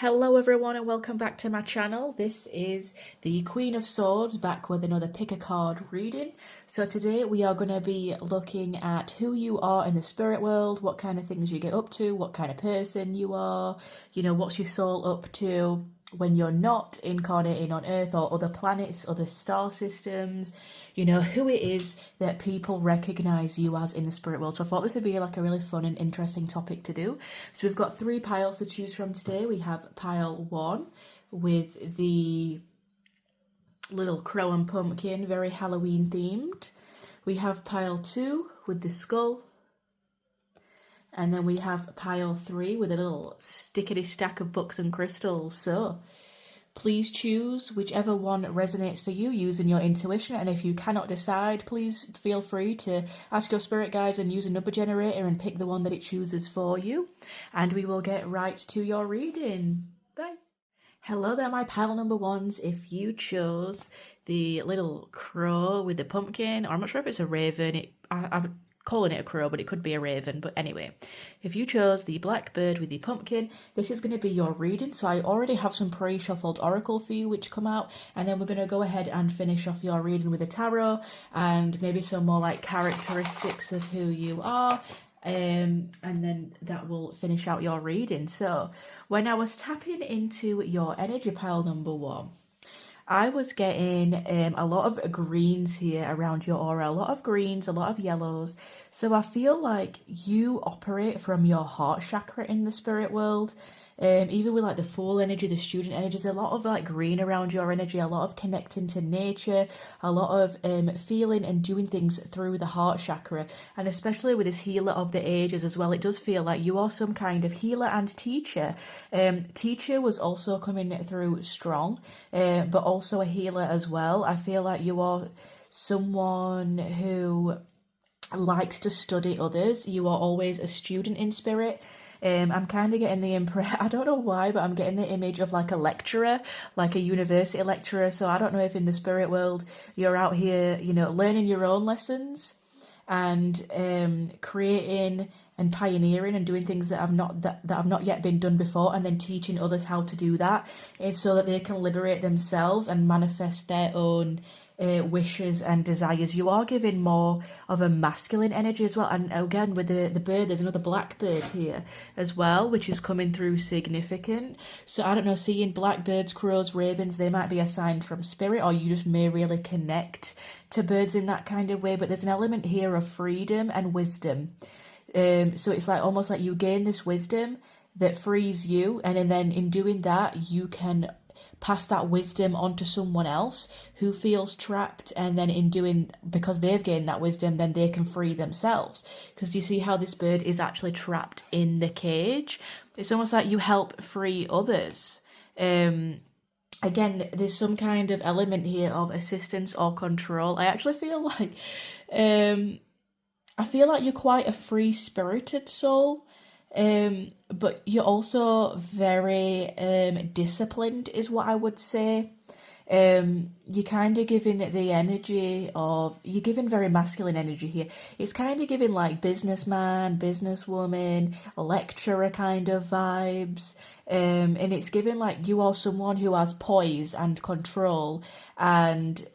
Hello everyone and welcome back to my channel. This is the Queen of Swords back with another pick a card reading. So today we are going to be looking at who you are in the spirit world, what kind of things you get up to, what kind of person you are, what's your soul up to when you're not incarnating on Earth or other planets, other star systems, who it is that people recognize you as in the spirit world. So I thought this would be like a really fun and interesting topic to do. So we've got 3 piles to choose from today. We have pile 1 with the little crow and pumpkin, very Halloween themed. We have pile 2 with the skull. And then we have pile 3 with a little stickety stack of books and crystals. So please choose whichever one resonates for you using your intuition. And if you cannot decide, please feel free to ask your spirit guides and use a number generator and pick the one that it chooses for you. And we will get right to your reading. Bye. Hello there, my pile number ones. If you chose the little crow with the pumpkin, or I'm not sure if it's a raven, I'm calling it a crow, but it could be a raven. But anyway, if you chose the blackbird with the pumpkin, this is going to be your reading. So I already have some pre-shuffled oracle for you which come out, and then we're going to go ahead and finish off your reading with a tarot and maybe some more like characteristics of who you are. And then that will finish out your reading. So when I was tapping into your energy pile number 1, I was getting a lot of greens here around your aura, a lot of greens, a lot of yellows. So I feel like you operate from your heart chakra in the spirit world. Even with like the Fool energy, the student energy, there's a lot of like green around your energy, a lot of connecting to nature, a lot of feeling and doing things through the heart chakra. And especially with this healer of the ages as well, it does feel like you are some kind of healer and teacher. Teacher was also coming through strong, but also a healer as well. I feel like you are someone who likes to study others. You are always a student in spirit. I'm kind of getting the impression, I don't know why, but I'm getting the image of like a lecturer, like a university lecturer. So I don't know if in the spirit world you're out here, learning your own lessons and creating and pioneering and doing things that have not yet been done before, and then teaching others how to do that, so that they can liberate themselves and manifest their own wishes and desires. You are giving more of a masculine energy as well. And again, with the bird, there's another blackbird here as well, which is coming through significant. So I don't know, seeing blackbirds, crows, ravens, they might be a sign from spirit, or you just may really connect to birds in that kind of way. But there's an element here of freedom and wisdom. So it's like almost like you gain this wisdom that frees you, and then in doing that you can pass that wisdom onto someone else who feels trapped, and then in doing, because they've gained that wisdom, then they can free themselves. Because you see how this bird is actually trapped in the cage? It's almost like you help free others. Again, there's some kind of element here of assistance or control. I actually feel like you're quite a free-spirited soul. But you're also very disciplined is what I would say. You're kind of giving the energy of, you're giving very masculine energy here. It's kind of giving like businessman, businesswoman, lecturer kind of vibes. And it's giving like you are someone who has poise and control, and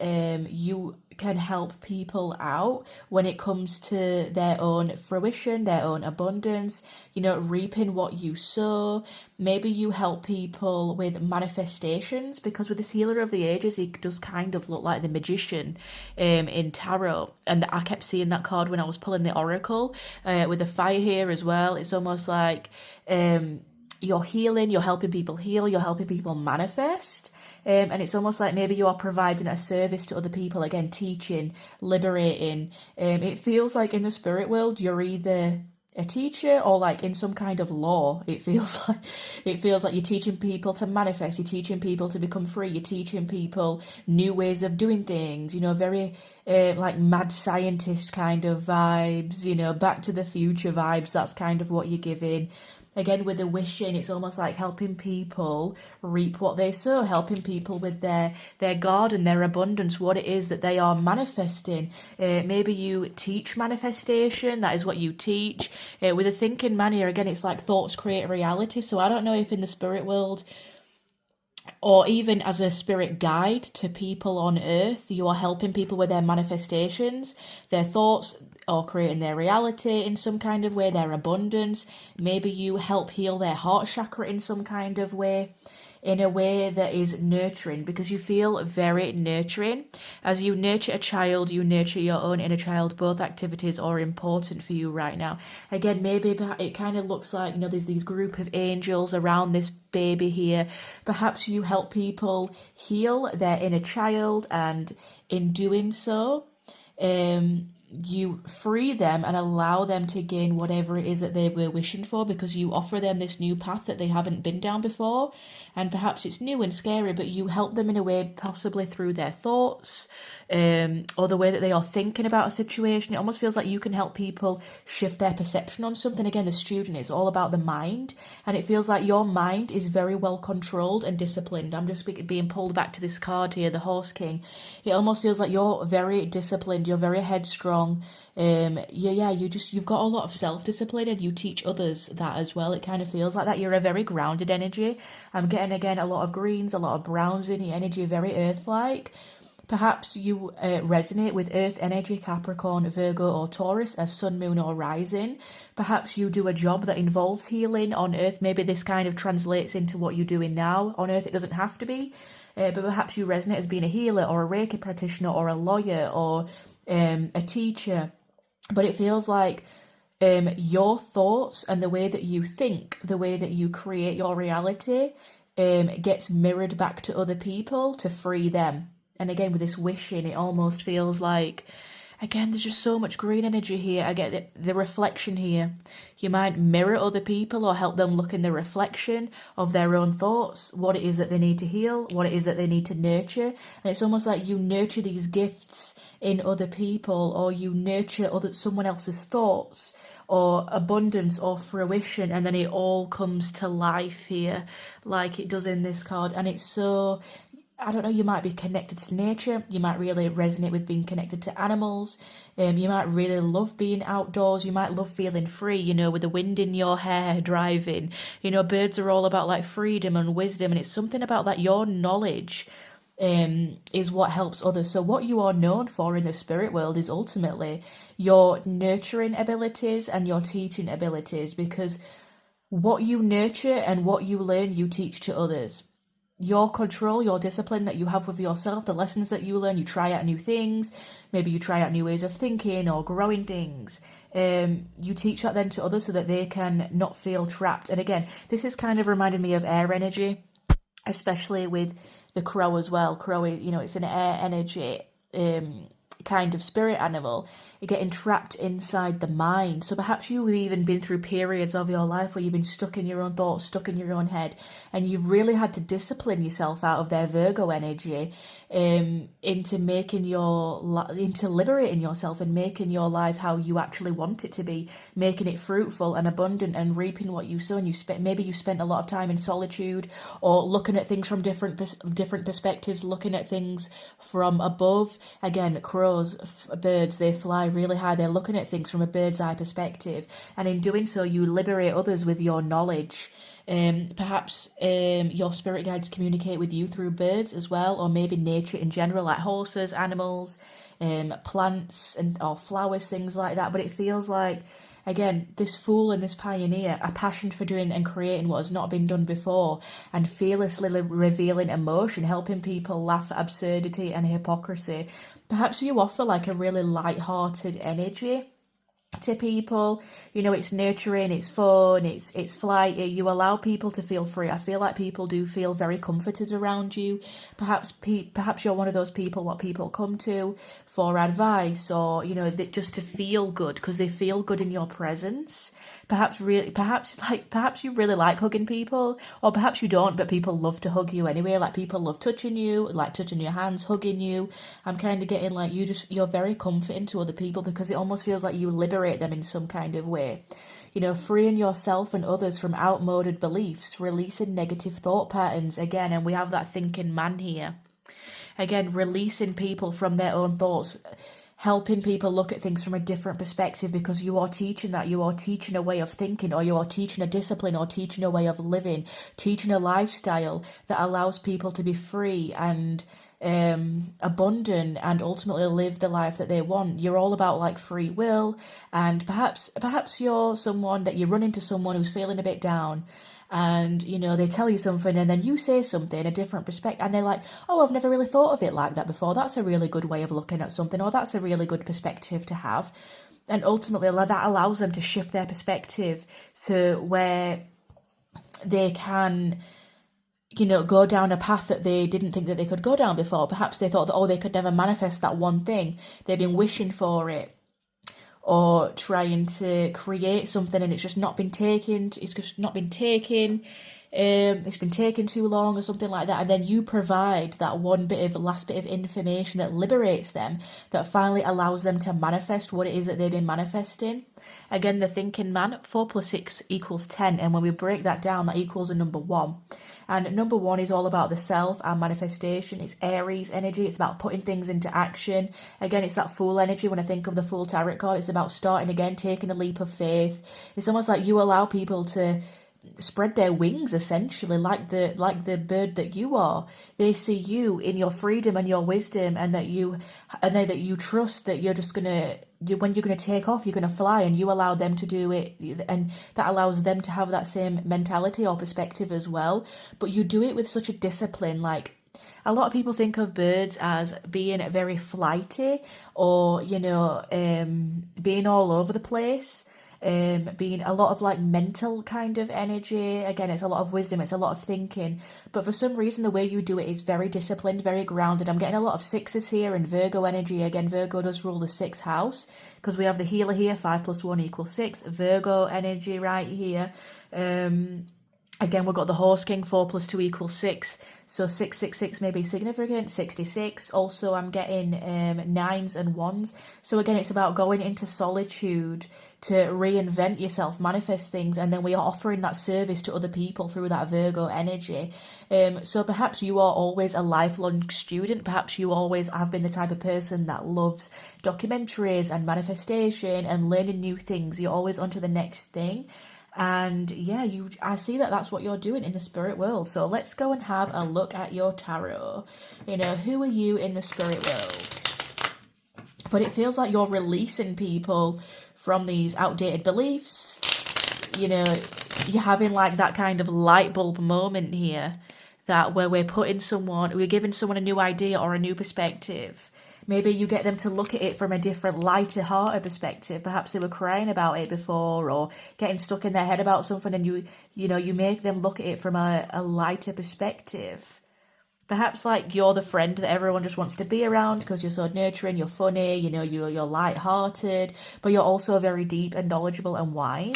you can help people out when it comes to their own fruition, their own abundance, reaping what you sow. Maybe you help people with manifestations, because with this healer of the ages, he does kind of look like the magician in tarot. And I kept seeing that card when I was pulling the oracle with the fire here as well. It's almost like you're healing, you're helping people heal, you're helping people manifest. And it's almost like maybe you are providing a service to other people, again, teaching, liberating. It feels like in the spirit world, you're either a teacher or like in some kind of law. It feels like you're teaching people to manifest, you're teaching people to become free, you're teaching people new ways of doing things, very like mad scientist kind of vibes, Back to the Future vibes. That's kind of what you're giving. Again, with the wishing, it's almost like helping people reap what they sow, helping people with their garden, their abundance, what it is that they are manifesting. Maybe you teach manifestation, that is what you teach. With a thinking man here, again, it's like thoughts create reality. So I don't know if in the spirit world, or even as a spirit guide to people on earth, you are helping people with their manifestations, their thoughts, or creating their reality in some kind of way, their abundance. Maybe you help heal their heart chakra in some kind of way, in a way that is nurturing, because you feel very nurturing. As you nurture a child, you nurture your own inner child. Both activities are important for you right now. Again, maybe it kind of looks like, there's these group of angels around this baby here. Perhaps you help people heal their inner child, and in doing so, you free them and allow them to gain whatever it is that they were wishing for, because you offer them this new path that they haven't been down before. And perhaps it's new and scary, but you help them in a way, possibly through their thoughts, or the way that they are thinking about a situation. It almost feels like you can help people shift their perception on something. Again, the student is all about the mind, and it feels like your mind is very well controlled and disciplined. I'm just being pulled back to this card here, the Horse King. It almost feels like you're very disciplined, you're very headstrong. You've got a lot of self-discipline, and you teach others that as well. It kind of feels like that. You're a very grounded energy. I'm getting, again, a lot of greens, a lot of browns in your energy, very earth-like. Perhaps you resonate with earth energy, Capricorn, Virgo, or Taurus, as sun, moon, or rising. Perhaps you do a job that involves healing on earth. Maybe this kind of translates into what you're doing now on earth. It doesn't have to be. But perhaps you resonate as being a healer, or a Reiki practitioner, or a lawyer, or a teacher. But it feels like your thoughts and the way that you think, the way that you create your reality, gets mirrored back to other people to free them. And again, with this wishing, it almost feels like, again, there's just so much green energy here. I get the reflection here. You might mirror other people or help them look in the reflection of their own thoughts, what it is that they need to heal, what it is that they need to nurture. And it's almost like you nurture these gifts in other people, or you nurture someone else's thoughts or abundance or fruition, and then it all comes to life here like it does in this card. And it's so, I don't know, you might be connected to nature. You might really resonate with being connected to animals. You might really love being outdoors. You might love feeling free, with the wind in your hair, driving. Birds are all about like freedom and wisdom, and it's something about that. Your knowledge is what helps others. So what you are known for in the spirit world is ultimately your nurturing abilities and your teaching abilities, because what you nurture and what you learn, you teach to others. Your control, your discipline that you have with yourself, the lessons that you learn, you try out new things, maybe you try out new ways of thinking or growing things. You teach that then to others so that they can not feel trapped. And again, this is kind of reminding me of air energy, especially with the crow as well. Crow, it's an air energy kind of spirit animal. You're getting trapped inside the mind. So perhaps you've even been through periods of your life where you've been stuck in your own thoughts, stuck in your own head, and you've really had to discipline yourself out of their Virgo energy into liberating yourself and making your life how you actually want it to be, making it fruitful and abundant and reaping what you sow. And maybe you spent a lot of time in solitude, or looking at things from different perspectives, looking at things from above. Again, crows, birds, they fly really high. They're looking at things from a bird's eye perspective, and in doing so you liberate others with your knowledge. Perhaps your spirit guides communicate with you through birds as well, or maybe nature in general, like horses, animals, plants or flowers, things like that. But it feels like, again, this fool and this pioneer, a passion for doing and creating what has not been done before, and fearlessly revealing emotion, helping people laugh at absurdity and hypocrisy. Perhaps you offer like a really light-hearted energy to people. It's nurturing, it's fun, it's flighty. You allow people to feel free. I feel like people do feel very comforted around you. Perhaps you're one of those people what people come to for advice, or just to feel good, because they feel good in your presence. Perhaps you really like hugging people, or perhaps you don't, but people love to hug you anyway. Like, people love touching you, like touching your hands, hugging you. I'm kind of getting like you're very comforting to other people, because it almost feels like you liberate them in some kind of way. you know, freeing yourself and others from outmoded beliefs, releasing negative thought patterns again. And we have that thinking man here. Again, releasing people from their own thoughts, helping people look at things from a different perspective, because you are teaching that. You are teaching a way of thinking, or you are teaching a discipline, or teaching a way of living, teaching a lifestyle that allows people to be free and abundant and ultimately live the life that they want. You're all about like free will, and perhaps you're someone that you run into someone who's feeling a bit down, and you know, they tell you something and then you say something, a different perspective, and they're like, oh, I've never really thought of it like that before. That's a really good way of looking at something, or that's a really good perspective to have. And ultimately that allows them to shift their perspective to where they can, you know, go down a path that they didn't think that they could go down before. Perhaps they thought that, oh, they could never manifest that one thing. They've been wishing for it, or trying to create something, and it's just not been taken. It's just not been taken. It's been taken too long, or something like that. And then you provide that last bit of information that liberates them, that finally allows them to manifest what it is that they've been manifesting. Again, the thinking man, 4 + 6 = 10. And when we break that down, that equals a number 1. And number 1 is all about the self and manifestation. It's Aries energy. It's about putting things into action. Again, it's that Fool energy. When I think of the Fool tarot card, it's about starting again, taking a leap of faith. It's almost like you allow people to spread their wings, essentially, like the bird that you are. They see you in your freedom and your wisdom, and that you trust that you're just gonna, when you're gonna take off, you're gonna fly, and you allow them to do it, and that allows them to have that same mentality or perspective as well. But you do it with such a discipline. Like, a lot of people think of birds as being very flighty, or you know, being all over the place. Being a lot of like mental kind of energy. Again, it's a lot of wisdom, it's a lot of thinking, but for some reason the way you do it is very disciplined, very grounded. I'm getting a lot of 6s here, and Virgo energy. Again, Virgo does rule the 6th house, because we have the healer here, 5 + 1 = 6. Virgo energy right here. Again, we've got the Horse King, 4 + 2 = 6. So 666 may be significant. 66. Also, I'm getting 9s and 1s. So again, it's about going into solitude to reinvent yourself, manifest things, and then we are offering that service to other people through that Virgo energy. So perhaps you are always a lifelong student. Perhaps you always have been the type of person that loves documentaries and manifestation and learning new things. You're always on to the next thing. And yeah, I see that that's what you're doing in the spirit world. So let's go and have a look at your tarot. You know, who are you in the spirit world? But it feels like you're releasing people from these outdated beliefs. You know, you're having like that kind of light bulb moment here, that where we're giving someone a new idea or a new perspective. Maybe you get them to look at it from a different, lighter, hearted perspective. Perhaps they were crying about it before, or getting stuck in their head about something, and you make them look at it from a lighter perspective. Perhaps like you're the friend that everyone just wants to be around because you're so nurturing, you're funny, you know, you're light-hearted, but you're also very deep and knowledgeable and wise.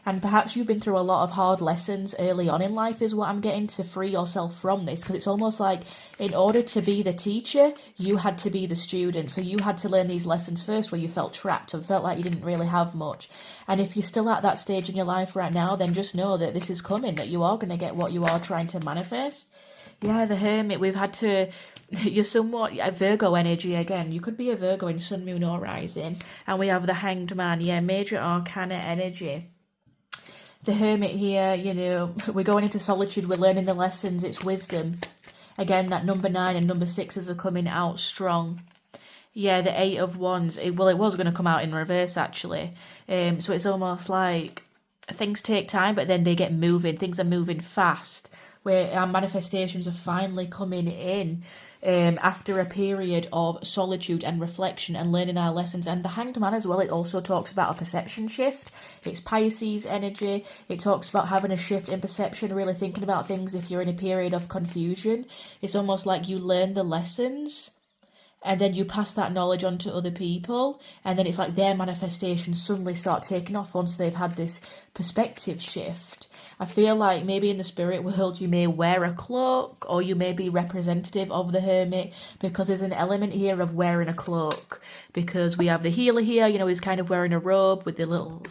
And perhaps you've been through a lot of hard lessons early on in life, is what I'm getting, to free yourself from this. Because it's almost like, in order to be the teacher, you had to be the student. So you had to learn these lessons first, where you felt trapped or felt like you didn't really have much. And if you're still at that stage in your life right now, then just know that this is coming, that you are going to get what you are trying to manifest. Yeah, the Hermit, you're somewhat Virgo energy again. You could be a Virgo in Sun, Moon or Rising. And we have the Hanged Man, yeah, Major Arcana energy. The Hermit here, you know, we're going into solitude, we're learning the lessons, it's wisdom. Again, that number 9 and number 6s are coming out strong. Yeah, the 8 of Wands, it was going to come out in reverse, actually. So it's almost like things take time, but then they get moving. Things are moving fast, where our manifestations are finally coming in. After a period of solitude and reflection and learning our lessons. And the Hanged Man as well, it also talks about a perception shift. It's Pisces energy. It talks about having a shift in perception, really thinking about things if you're in a period of confusion. It's almost like you learn the lessons and then you pass that knowledge on to other people, and then it's like their manifestations suddenly start taking off once they've had this perspective shift. I feel like maybe in the spirit world you may wear a cloak, or you may be representative of the hermit, because there's an element here of wearing a cloak, because we have the healer here, you know, he's kind of wearing a robe with the little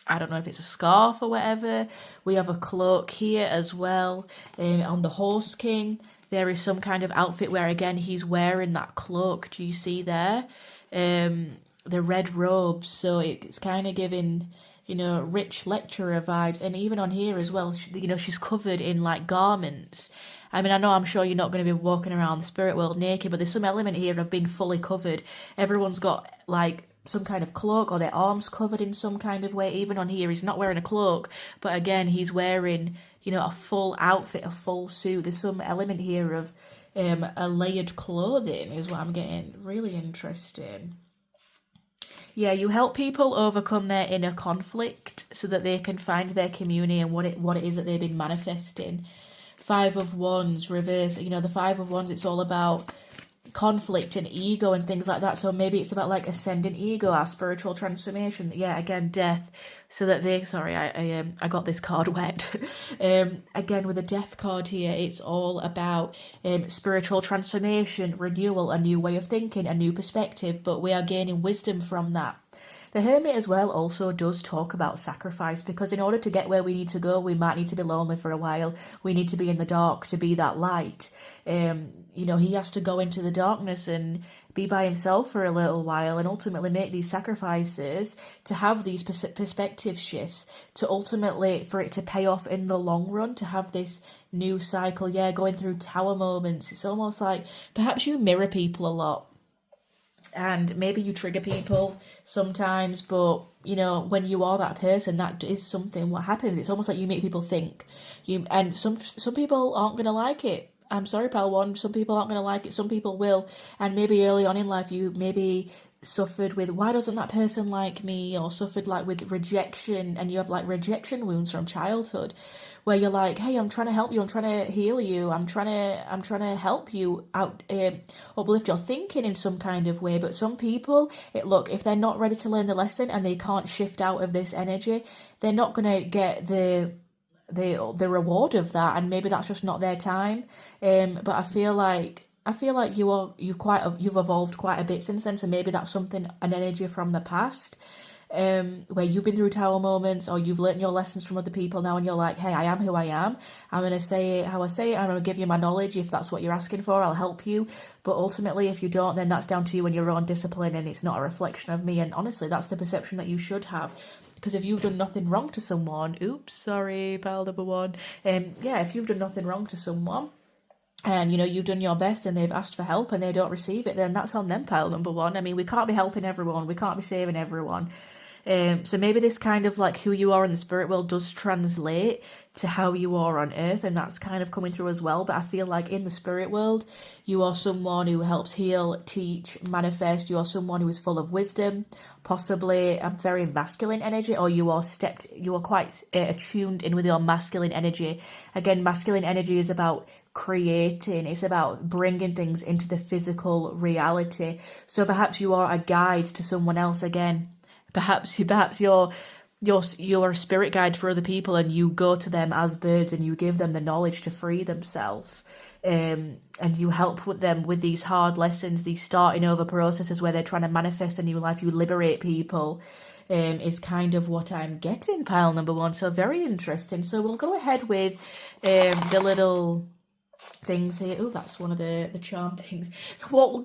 I don't know if it's a scarf or whatever. We have a cloak here as well. On the Horse King, there is some kind of outfit where, again, he's wearing that cloak. Do you see there? The red robes. So it's kind of giving, you know, rich lecturer vibes. And even on here as well, you know, she's covered in, like, garments. I mean, I'm sure you're not going to be walking around the spirit world naked, but there's some element here of being fully covered. Everyone's got, like, some kind of cloak, or their arms covered in some kind of way. Even on here, he's not wearing a cloak, but again, he's wearing, you know, a full outfit, a full suit. There's some element here of a layered clothing is what I'm getting. Really interesting. Yeah, you help people overcome their inner conflict so that they can find their community and what it is that they've been manifesting. 5 of Wands, reverse. You know, the 5 of Wands, it's all about conflict and ego and things like that. So maybe it's about like ascendant ego, our spiritual transformation. Yeah, again, death. So that they, sorry, I got this card wet. Again, with the death card here, it's all about spiritual transformation, renewal, a new way of thinking, a new perspective, but we are gaining wisdom from that. The Hermit as well also does talk about sacrifice, because in order to get where we need to go, we might need to be lonely for a while. We need to be in the dark to be that light. You know, he has to go into the darkness and be by himself for a little while and ultimately make these sacrifices to have these perspective shifts, to ultimately, for it to pay off in the long run, to have this new cycle. Yeah, going through tower moments. It's almost like perhaps you mirror people a lot. And maybe you trigger people sometimes, but, you know, when you are that person, that is something what happens. It's almost like you make people think. And some people aren't going to like it. I'm sorry, pal one. Some people aren't going to like it. Some people will. And maybe early on in life, you maybe suffered with, why doesn't that person like me? Or suffered like with rejection, and you have like rejection wounds from childhood, where you're like, hey, I'm trying to help you, I'm trying to heal you, I'm trying to help you out, uplift your thinking in some kind of way. But some people, look, if they're not ready to learn the lesson and they can't shift out of this energy, they're not going to get the reward of that, and maybe that's just not their time. But I feel like you've evolved quite a bit since then, so maybe that's an energy from the past, where you've been through tower moments, or you've learned your lessons from other people now, and you're like, hey, I am who I am. I'm going to say it how I say it. I'm going to give you my knowledge. If that's what you're asking for, I'll help you. But ultimately, if you don't, then that's down to you and your own discipline, and it's not a reflection of me. And honestly, that's the perception that you should have. Because if you've done nothing wrong to someone, oops, sorry, pal number one. If you've done nothing wrong to someone, and, you know, you've done your best and they've asked for help and they don't receive it, then that's on them, pile number one. I mean, we can't be helping everyone. We can't be saving everyone. So maybe this kind of like who you are in the spirit world does translate to how you are on earth, and that's kind of coming through as well. But I feel like in the spirit world, you are someone who helps heal, teach, manifest. You are someone who is full of wisdom, possibly a very masculine energy, or you are quite attuned in with your masculine energy. Again, masculine energy is about creating, it's about bringing things into the physical reality. So perhaps you are a guide to someone else. Again, perhaps you're a spirit guide for other people, and you go to them as birds and you give them the knowledge to free themselves, and you help with them with these hard lessons, these starting over processes where they're trying to manifest a new life. You liberate people, is kind of what I'm getting, pile number one. So very interesting. So we'll go ahead with the little things here. Oh, that's one of the charm things.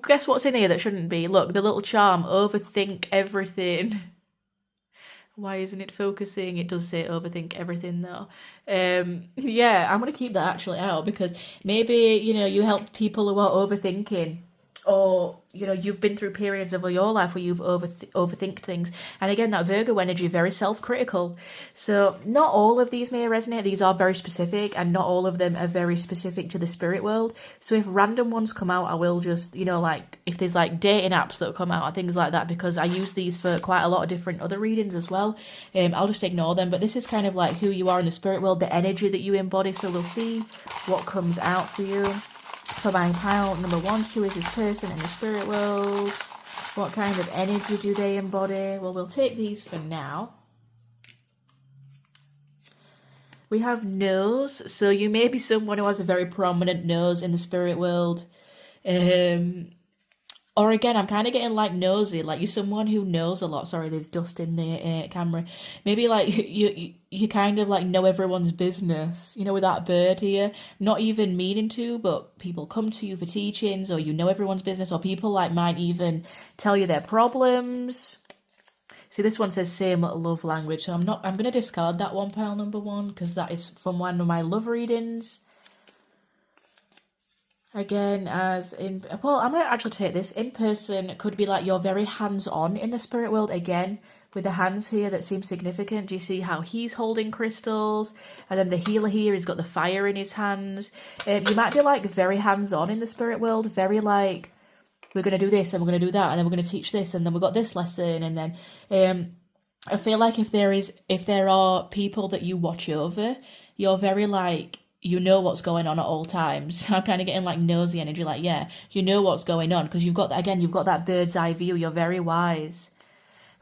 Guess what's in here that shouldn't be? Look, the little charm, overthink everything. Why isn't it focusing? It does say overthink everything though. Yeah, I'm going to keep that actually out, because maybe, you know, you help people who are overthinking, or, you know, you've been through periods of your life where you've overthink things. And again, that Virgo energy, very self-critical. So not all of these may resonate. These are very specific, and not all of them are very specific to the spirit world. So if random ones come out, I will just, you know, like if there's like dating apps that come out and things like that, because I use these for quite a lot of different other readings as well. I'll just ignore them. But this is kind of like who you are in the spirit world, the energy that you embody. So we'll see what comes out for you. For my pile number 1, who is this person in the spirit world? What kind of energy do they embody? Well, we'll take these for now. We have nose. So you may be someone who has a very prominent nose in the spirit world. Or again, I'm kind of getting like nosy, like you're someone who knows a lot. Sorry, there's dust in the camera. Maybe like you kind of like know everyone's business, you know, with that bird here. Not even meaning to, but people come to you for teachings, or you know everyone's business, or people like might even tell you their problems. See, this one says same love language, so I'm going to discard that one, pile number 1, because that is from one of my love readings. Again, as in, well, I'm going to actually take this. In person could be like you're very hands-on in the spirit world. Again, with the hands here that seem significant. Do you see how he's holding crystals? And then the healer here, he's got the fire in his hands. You might be like very hands-on in the spirit world. Very like, we're going to do this and we're going to do that. And then we're going to teach this. And then we've got this lesson. And then I feel like if there are people that you watch over, you're very like, you know what's going on at all times. I'm kind of getting like nosy energy, like, yeah, you know what's going on, because you've got that bird's eye view. You're very wise.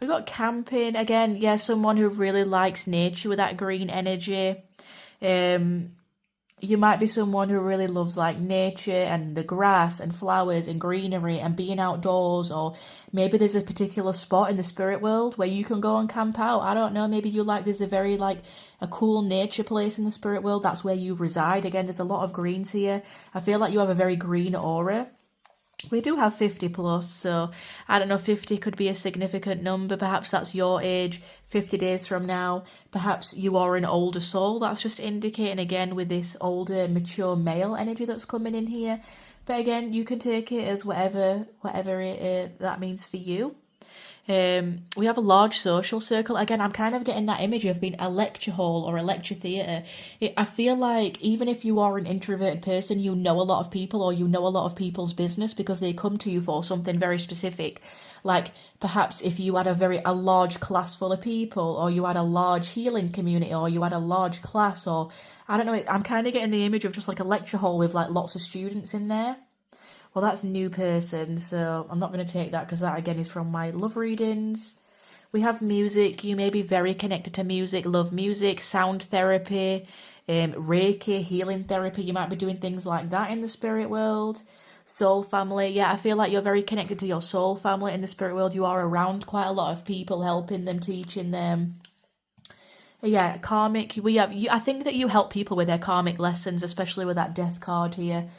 We've got camping again. Yeah, someone who really likes nature with that green energy. You might be someone who really loves like nature and the grass and flowers and greenery and being outdoors, or maybe there's a particular spot in the spirit world where you can go and camp out. I don't know, maybe you like, there's a very like a cool nature place in the spirit world. That's where you reside. Again, there's a lot of greens here. I feel like you have a very green aura. We do have 50 plus, so I don't know, 50 could be a significant number. Perhaps that's your age 50 days from now. Perhaps you are an older soul. That's just indicating, again, with this older, mature male energy that's coming in here. But again, you can take it as whatever that means for you. We have a large social circle. Again, I'm kind of getting that image of being a lecture hall or a lecture theatre. I feel like even if you are an introverted person, you know a lot of people, or you know a lot of people's business because they come to you for something very specific. Like perhaps if you had a large class full of people, or you had a large healing community, or you had a large class, or I don't know, I'm kind of getting the image of just like a lecture hall with like lots of students in there. Well, that's new person, so I'm not going to take that because that, again, is from my love readings. We have music. You may be very connected to music, love music, sound therapy, Reiki, healing therapy. You might be doing things like that in the spirit world. Soul family. Yeah, I feel like you're very connected to your soul family in the spirit world. You are around quite a lot of people, helping them, teaching them. Yeah, karmic. I think that you help people with their karmic lessons, especially with that death card here.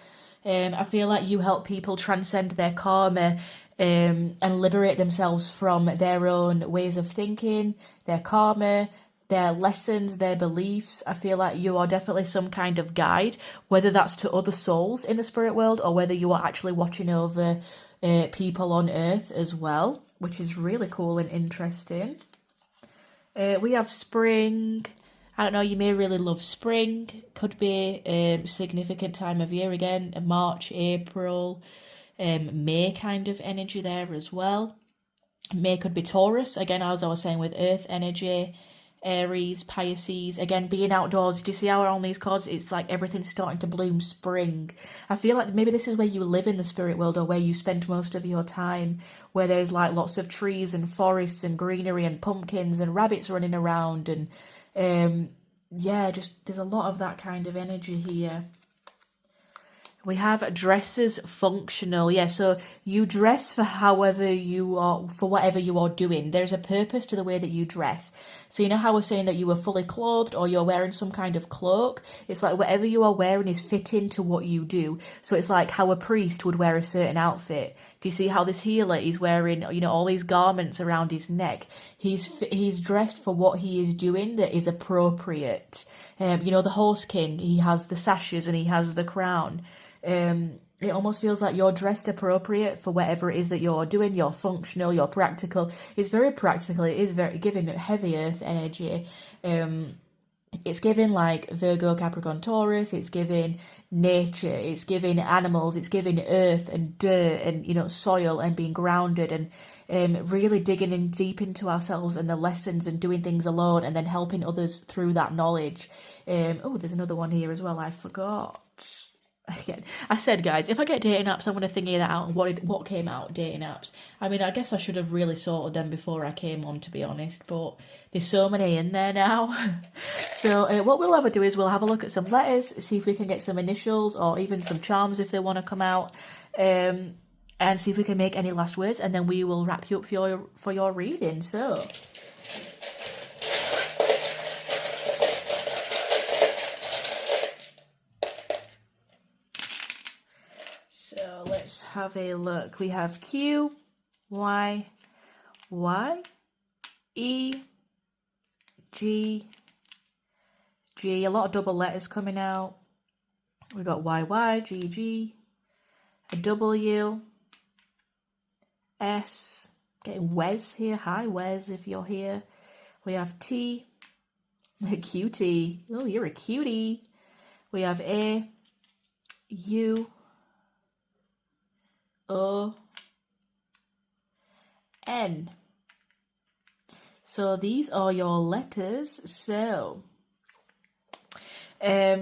I feel like you help people transcend their karma and liberate themselves from their own ways of thinking, their karma, their lessons, their beliefs. I feel like you are definitely some kind of guide, whether that's to other souls in the spirit world or whether you are actually watching over people on earth as well, which is really cool and interesting. We have spring. I don't know, you may really love spring. Could be a significant time of year again. March, April, May kind of energy there as well. May could be Taurus. Again, as I was saying, with earth energy. Aries, Pisces. Again, being outdoors. Do you see how on these cards it's like everything's starting to bloom spring? I feel like maybe this is where you live in the spirit world, or where you spend most of your time, where there's like lots of trees and forests and greenery and pumpkins and rabbits running around, and yeah, just there's a lot of that kind of energy here. We have dresses functional. Yeah, so you dress for whatever you are doing. There's a purpose to the way that you dress. So you know how we're saying that you were fully clothed or you're wearing some kind of cloak? It's like whatever you are wearing is fitting to what you do. So it's like how a priest would wear a certain outfit. Do you see how this healer is wearing, all these garments around his neck? He's dressed for what he is doing that is appropriate. The horse king, he has the sashes and he has the crown. It almost feels like you're dressed appropriate for whatever it is that you're doing. You're functional, you're practical. It's very practical. It is very giving heavy earth energy. It's giving like Virgo, Capricorn, Taurus. It's giving nature. It's giving animals. It's giving earth and dirt and, soil and being grounded and really digging in deep into ourselves and the lessons and doing things alone and then helping others through that knowledge. There's another one here as well. I forgot. Again, I said, guys, if I get dating apps, I'm going to figure that out. What came out, dating apps. I mean, I guess I should have really sorted them before I came on, to be honest, but there's so many in there now. So what we'll ever do is we'll have a look at some letters, see if we can get some initials or even some charms if they want to come out, and see if we can make any last words, and then we will wrap you up for your reading. So let's have a look. We have Q, Y, Y, E, G, G. A lot of double letters coming out. We've got Y, Y, G, G, a W, S. Getting Wes here. Hi, Wes, if you're here. We have T, a cutie. Oh, you're a cutie. We have A, U, O, N. So these are your letters. So, what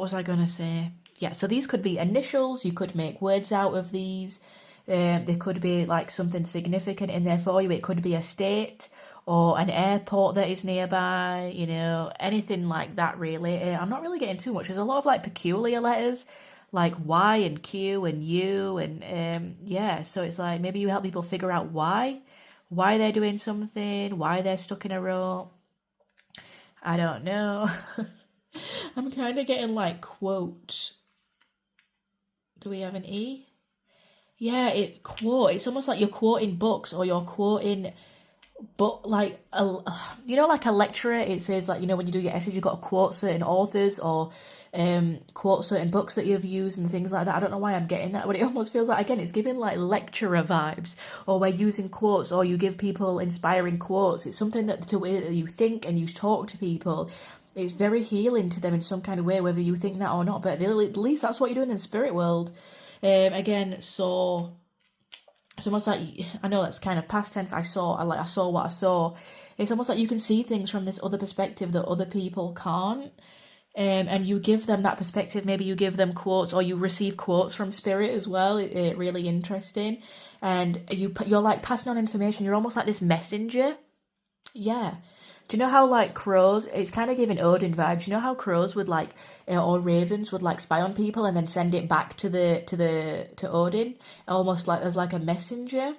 was I going to say? Yeah, so these could be initials. You could make words out of these. They could be like something significant in there for you. It could be a state or an airport that is nearby, you know, anything like that, really. I'm not really getting too much. There's a lot of like peculiar letters, like Y and Q and U, and yeah, so it's like maybe you help people figure out why they're doing something, why they're stuck in a row. I don't know. I'm kind of getting like quote. Do we have an E? Yeah, quote. It's almost like you're quoting books or you're quoting like like a lecturer. It says like, you know, when you do your essays, you've got to quote certain authors or quote certain books that you've used and things like that. I don't know why I'm getting that, but it almost feels like, again, it's giving like lecturer vibes, or we're using quotes, or you give people inspiring quotes. It's something that the way that you think and you talk to people, it's very healing to them in some kind of way, whether you think that or not. But at least that's what you're doing in the spirit world. Again, so it's almost like, I know that's kind of past tense. I saw what I saw. It's almost like you can see things from this other perspective that other people can't. And you give them that perspective. Maybe you give them quotes, or you receive quotes from spirit as well. It really interesting. And you're like passing on information. You're almost like this messenger. Yeah. Do you know how like crows, it's kind of giving Odin vibes. You know how crows would like, or ravens would like spy on people and then send it back to Odin, almost like as like a messenger.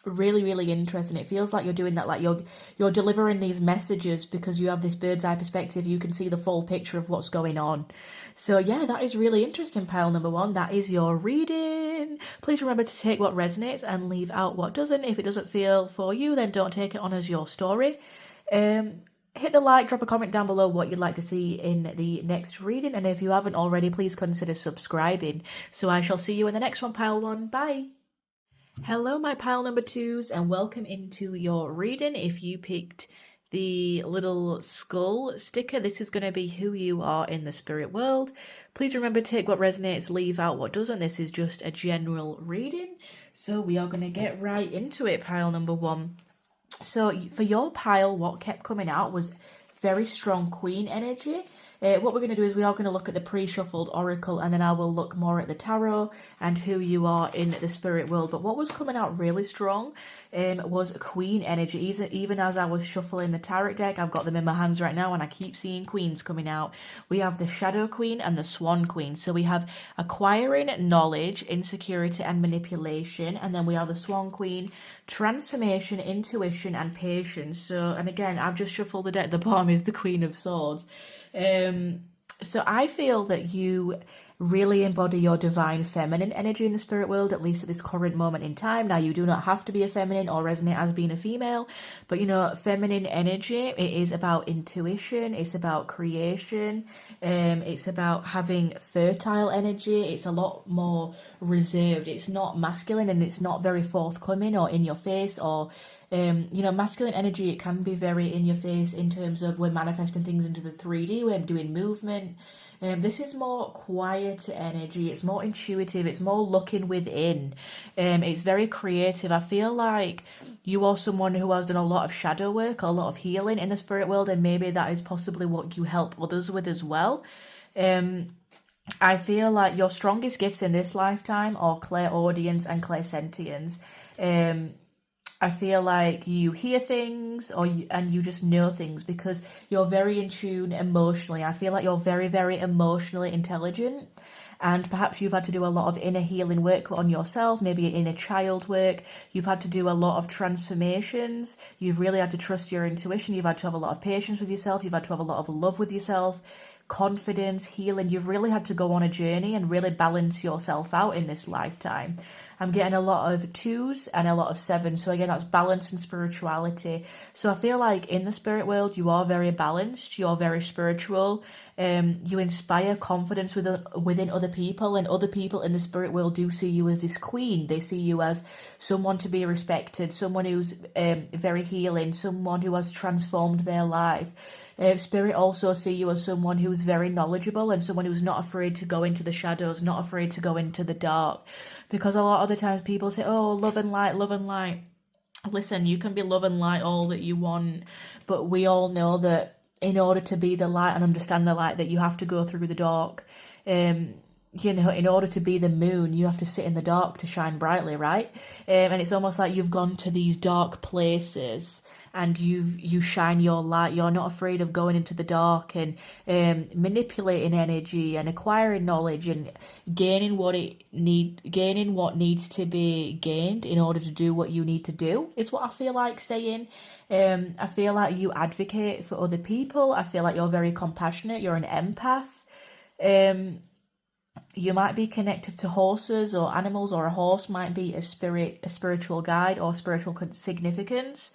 Really, really interesting. It feels like you're doing that, like you're delivering these messages because you have this bird's eye perspective. You can see the full picture of what's going on. So yeah, that is really interesting, pile number 1. That is your reading. Please remember to take what resonates and leave out what doesn't. If it doesn't feel for you, then don't take it on as your story. Hit the like, drop a comment down below what you'd like to see in the next reading, and if you haven't already, please consider subscribing. So I shall see you in the next one, pile 1. Bye. Hello, my pile number 2s, and welcome into your reading. If you picked the little skull sticker, this is going to be who you are in the spirit world. Please remember, take what resonates, leave out what doesn't. This is just a general reading. So we are going to get right into it, pile number 1. So for your pile, what kept coming out was very strong queen energy. What we're going to do is we are going to look at the pre-shuffled oracle, and then I will look more at the tarot and who you are in the spirit world. But what was coming out really strong was queen energy. Even as I was shuffling the tarot deck, I've got them in my hands right now and I keep seeing queens coming out. We have the shadow queen and the swan queen. So we have acquiring knowledge, insecurity and manipulation, and then we have the swan queen, transformation, intuition and patience. So, and again, I've just shuffled the deck. The bottom is the Queen of Swords. So I feel that you really embody your divine feminine energy in the spirit world, at least at this current moment in time. Now, you do not have to be a feminine or resonate as being a female, but you know, feminine energy, it is about intuition, it's about creation, it's about having fertile energy. It's a lot more reserved. It's not masculine, and it's not very forthcoming or in your face or Masculine energy, it can be very in your face in terms of we're manifesting things into the 3D, we're doing movement. This is more quiet energy, it's more intuitive, it's more looking within. It's very creative. I feel like you are someone who has done a lot of shadow work, a lot of healing in the spirit world, and maybe that is possibly what you help others with as well. I feel like your strongest gifts in this lifetime are clairaudience and clairsentience. I feel like you hear things and you just know things because you're very in tune emotionally. I feel like you're very, very emotionally intelligent, and perhaps you've had to do a lot of inner healing work on yourself, maybe inner child work. You've had to do a lot of transformations. You've really had to trust your intuition. You've had to have a lot of patience with yourself. You've had to have a lot of love with yourself, confidence, healing. You've really had to go on a journey and really balance yourself out in this lifetime. I'm getting a lot of 2s and a lot of 7s. So again, that's balance and spirituality. So I feel like in the spirit world, you are very balanced. You're very spiritual. You inspire confidence within other people, and other people in the spirit world do see you as this queen. They see you as someone to be respected, someone who's very healing, someone who has transformed their life. Spirit also see you as someone who's very knowledgeable and someone who's not afraid to go into the shadows, not afraid to go into the dark. Because a lot of the times people say, oh, love and light, love and light. Listen, you can be love and light all that you want, but we all know that in order to be the light and understand the light, that you have to go through the dark. In order to be the moon, you have to sit in the dark to shine brightly, right? And it's almost like you've gone to these dark places and you shine your light. You're not afraid of going into the dark and manipulating energy and acquiring knowledge and gaining what needs to be gained in order to do what you need to do, is what I feel like saying. I feel like you advocate for other people. I feel like you're very compassionate. You're an empath. You might be connected to horses or animals, or a horse might be a spiritual guide or spiritual significance.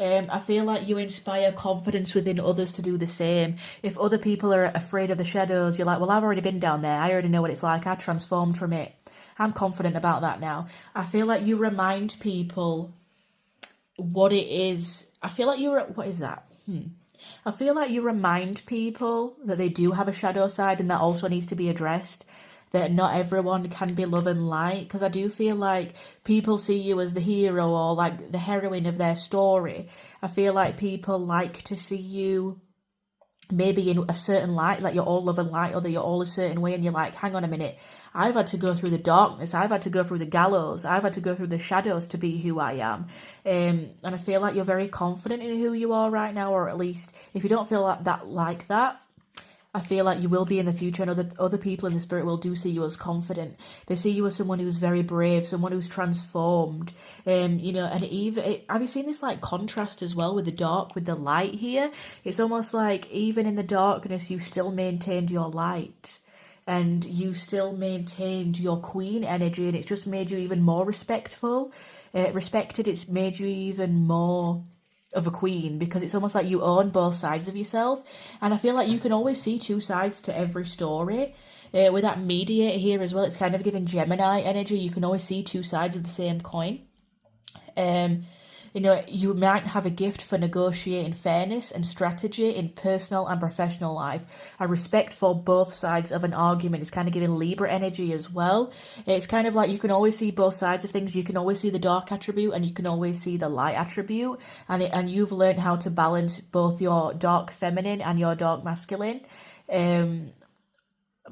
I feel like you inspire confidence within others to do the same. If other people are afraid of the shadows, you're like, well, I've already been down there. I already know what it's like. I transformed from it. I'm confident about that now. I feel like you remind people what it is. I feel like what is that? I feel like you remind people that they do have a shadow side, and that also needs to be addressed. That not everyone can be love and light, because I do feel like people see you as the hero or like the heroine of their story. I feel like people like to see you maybe in a certain light, like you're all love and light, or that you're all a certain way, and you're like, hang on a minute, I've had to go through the darkness, I've had to go through the gallows, I've had to go through the shadows to be who I am. And I feel like you're very confident in who you are right now, or at least if you don't feel like that, I feel like you will be in the future, and other people in the spirit world do see you as confident. They see you as someone who's very brave, someone who's transformed. And even have you seen this like contrast as well with the dark, with the light here? It's almost like even in the darkness, you still maintained your light, and you still maintained your queen energy, and it's just made you even more respected. It's made you even more of a queen, because it's almost like you own both sides of yourself. And I feel like you can always see two sides to every story. With that mediator here as well, it's kind of giving Gemini energy. You can always see two sides of the same coin. You might have a gift for negotiating fairness and strategy in personal and professional life. A respect for both sides of an argument is kind of giving Libra energy as well. It's kind of like you can always see both sides of things. You can always see the dark attribute, and you can always see the light attribute. And you've learned how to balance both your dark feminine and your dark masculine.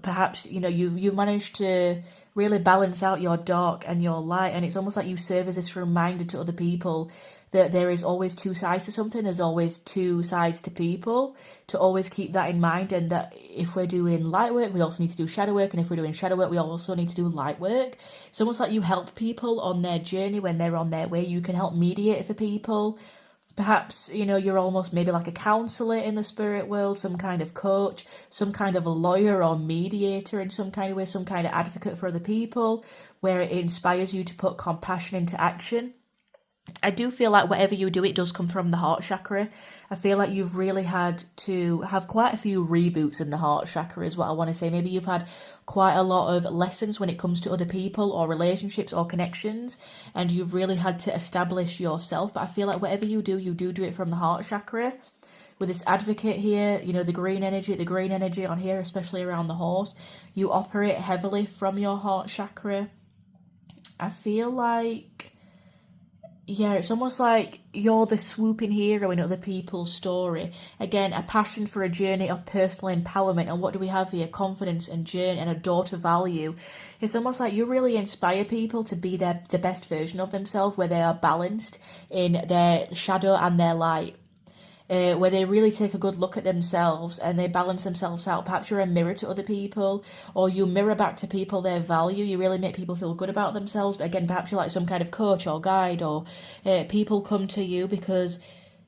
Perhaps, you've managed to really balance out your dark and your light, and it's almost like you serve as this reminder to other people that there is always two sides to something. There's always two sides to people, to always keep that in mind, and that if we're doing light work, we also need to do shadow work, and if we're doing shadow work, we also need to do light work. It's almost like you help people on their journey when they're on their way. You can help mediate for people. Perhaps, you're almost maybe like a counselor in the spirit world, some kind of coach, some kind of a lawyer or mediator in some kind of way, some kind of advocate for other people, where it inspires you to put compassion into action. I do feel like whatever you do, it does come from the heart chakra. I feel like you've really had to have quite a few reboots in the heart chakra, is what I want to say. Maybe you've had quite a lot of lessons when it comes to other people or relationships or connections, and you've really had to establish yourself. But I feel like whatever you do it from the heart chakra. With this advocate here, you know, the green energy on here, especially around the horse, you operate heavily from your heart chakra. I feel like, yeah, it's almost like you're the swooping hero in other people's story. Again, a passion for a journey of personal empowerment. And what do we have here? Confidence and journey and a door to value. It's almost like you really inspire people to be the best version of themselves, where they are balanced in their shadow and their light. Where they really take a good look at themselves and they balance themselves out. Perhaps you're a mirror to other people, or you mirror back to people their value. You really make people feel good about themselves. But again, perhaps you're like some kind of coach or guide, or people come to you because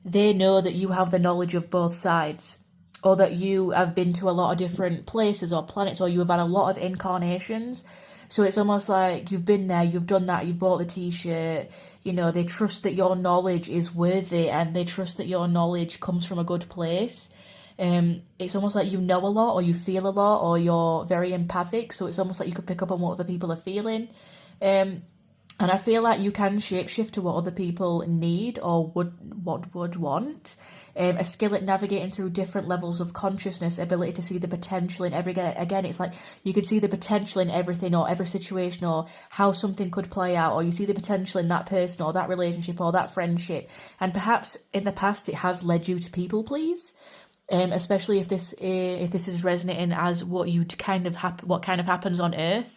they know that you have the knowledge of both sides, or that you have been to a lot of different places or planets, or you have had a lot of incarnations. So it's almost like you've been there, you've done that, you've bought the t-shirt, you know, they trust that your knowledge is worthy and they trust that your knowledge comes from a good place. It's almost like you know a lot, or you feel a lot, or you're very empathic. So it's almost like you could pick up on what other people are feeling. And I feel like you can shapeshift to what other people need or would want. A skill at navigating through different levels of consciousness, ability to see the potential in again, it's like you can see the potential in everything or every situation, or how something could play out, or you see the potential in that person or that relationship or that friendship. And perhaps in the past it has led you to people please. Especially if this is resonating as what what kind of happens on Earth.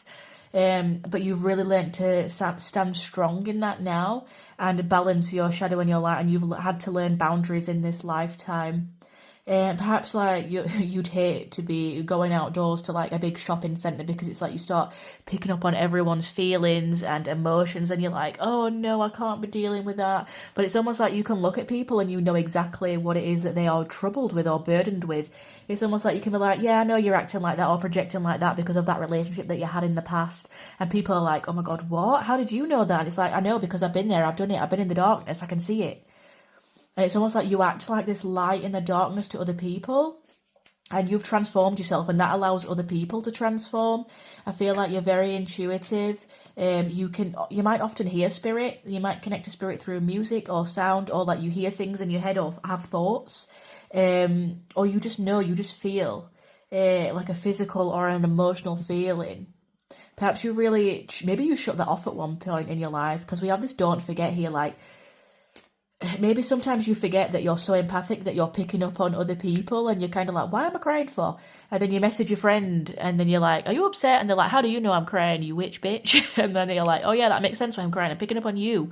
But you've really learned to stand strong in that now and balance your shadow and your light, and you've had to learn boundaries in this lifetime. Perhaps like you'd hate to be going outdoors to like a big shopping centre, because it's like you start picking up on everyone's feelings and emotions, and you're like, oh no, I can't be dealing with that. But it's almost like you can look at people and you know exactly what it is that they are troubled with or burdened with. It's almost like you can be like, yeah, I know you're acting like that or projecting like that because of that relationship that you had in the past. And people are like, oh my God, what? How did you know that? And it's like, I know because I've been there, I've done it, I've been in the darkness, I can see it. And it's almost like you act like this light in the darkness to other people, and you've transformed yourself, and that allows other people to transform. I feel like you're very intuitive. You might often hear spirit. You might connect to spirit through music or sound, or like you hear things in your head or have thoughts, or you just know, you just feel like a physical or an emotional feeling. Perhaps maybe you shut that off at one point in your life, because we have this don't forget here, like, maybe sometimes you forget that you're so empathic that you're picking up on other people, and you're kind of like, why am I crying for? And then you message your friend and then you're like, are you upset? And they're like, how do you know I'm crying, you witch bitch? And then you're like, oh yeah, that makes sense why I'm crying, I'm picking up on you.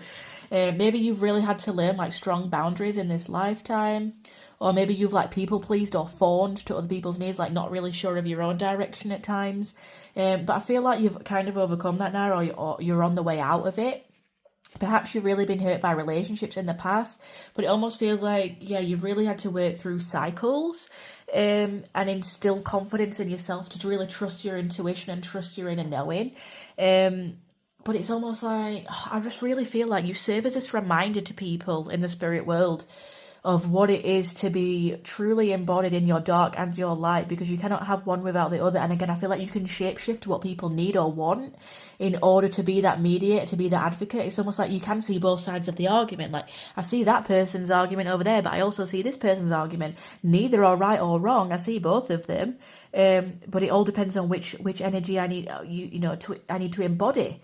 Maybe you've really had to learn like strong boundaries in this lifetime. Or maybe you've like people pleased or fawned to other people's needs, like not really sure of your own direction at times. But I feel like you've kind of overcome that now, or you're on the way out of it. Perhaps you've really been hurt by relationships in the past, but it almost feels like, yeah, you've really had to work through cycles and instill confidence in yourself to really trust your intuition and trust your inner knowing. But it's almost like, I just really feel like you serve as this reminder to people in the spirit world of what it is to be truly embodied in your dark and your light, because you cannot have one without the other. And again, I feel like you can shapeshift to what people need or want in order to be that mediator, to be that advocate. It's almost like you can see both sides of the argument. Like, I see that person's argument over there, but I also see this person's argument. Neither are right or wrong. I see both of them. But it all depends on which energy I need, I need to embody.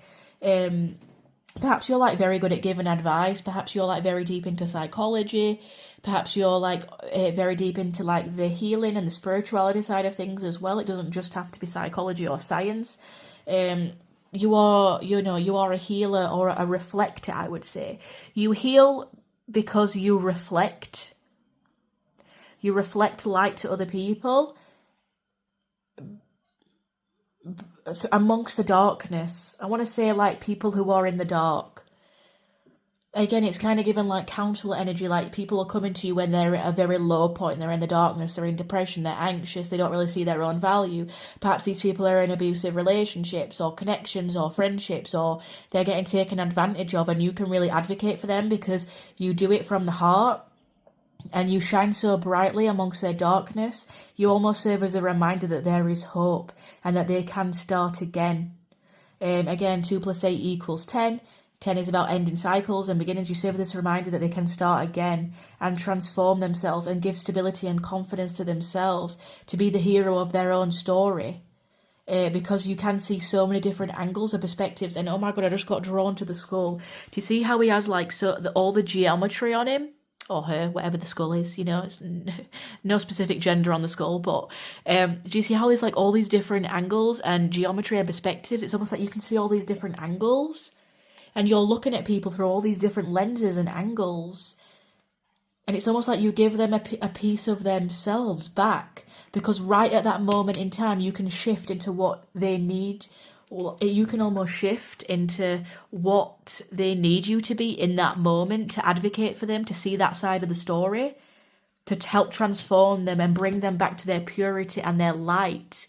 Perhaps you're like very good at giving advice. Perhaps you're like very deep into psychology. Perhaps you're like very deep into like the healing and the spirituality side of things as well. It doesn't just have to be psychology or science. You are a healer or a reflector, I would say. You heal because you reflect. You reflect light to other people amongst the darkness. I want to say like people who are in the dark. again, it's kind of given like counselor energy, like people are coming to you when they're at a very low point, they're in the darkness, they're in depression, they're anxious, they don't really see their own value. Perhaps these people are in abusive relationships or connections or friendships, or they're getting taken advantage of, and you can really advocate for them because you do it from the heart. And you shine so brightly amongst their darkness. You almost serve as a reminder that there is hope and that they can start again. Again, 2 + 8 = 10. 10 is about ending cycles and beginnings. You serve as this reminder that they can start again and transform themselves and give stability and confidence to themselves to be the hero of their own story. Because you can see so many different angles and perspectives. And oh my God, I just got drawn to the skull. Do you see how he has like all the geometry on him? Or her, whatever the skull is, you know, it's no specific gender on the skull, but do you see how there's like all these different angles and geometry and perspectives? It's almost like you can see all these different angles, and you're looking at people through all these different lenses and angles, and it's almost like you give them a piece of themselves back, because right at that moment in time, you can shift into what they need. You can almost shift into what they need you to be in that moment, to advocate for them, to see that side of the story, to help transform them and bring them back to their purity and their light.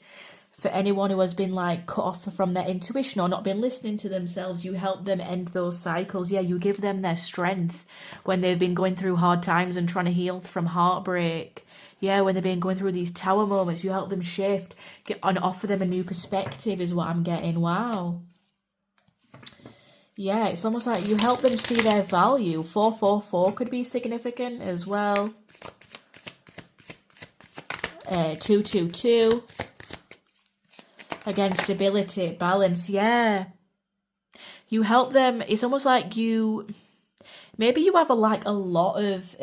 For anyone who has been like cut off from their intuition or not been listening to themselves, you help them end those cycles. Yeah, you give them their strength when they've been going through hard times and trying to heal from heartbreak. Yeah, when they've been going through these tower moments, you help them shift and offer them a new perspective is what I'm getting. Wow. Yeah, it's almost like you help them see their value. 444 could be significant as well. 222. Again, stability, balance, yeah. You help them, it's almost like maybe you have a lot of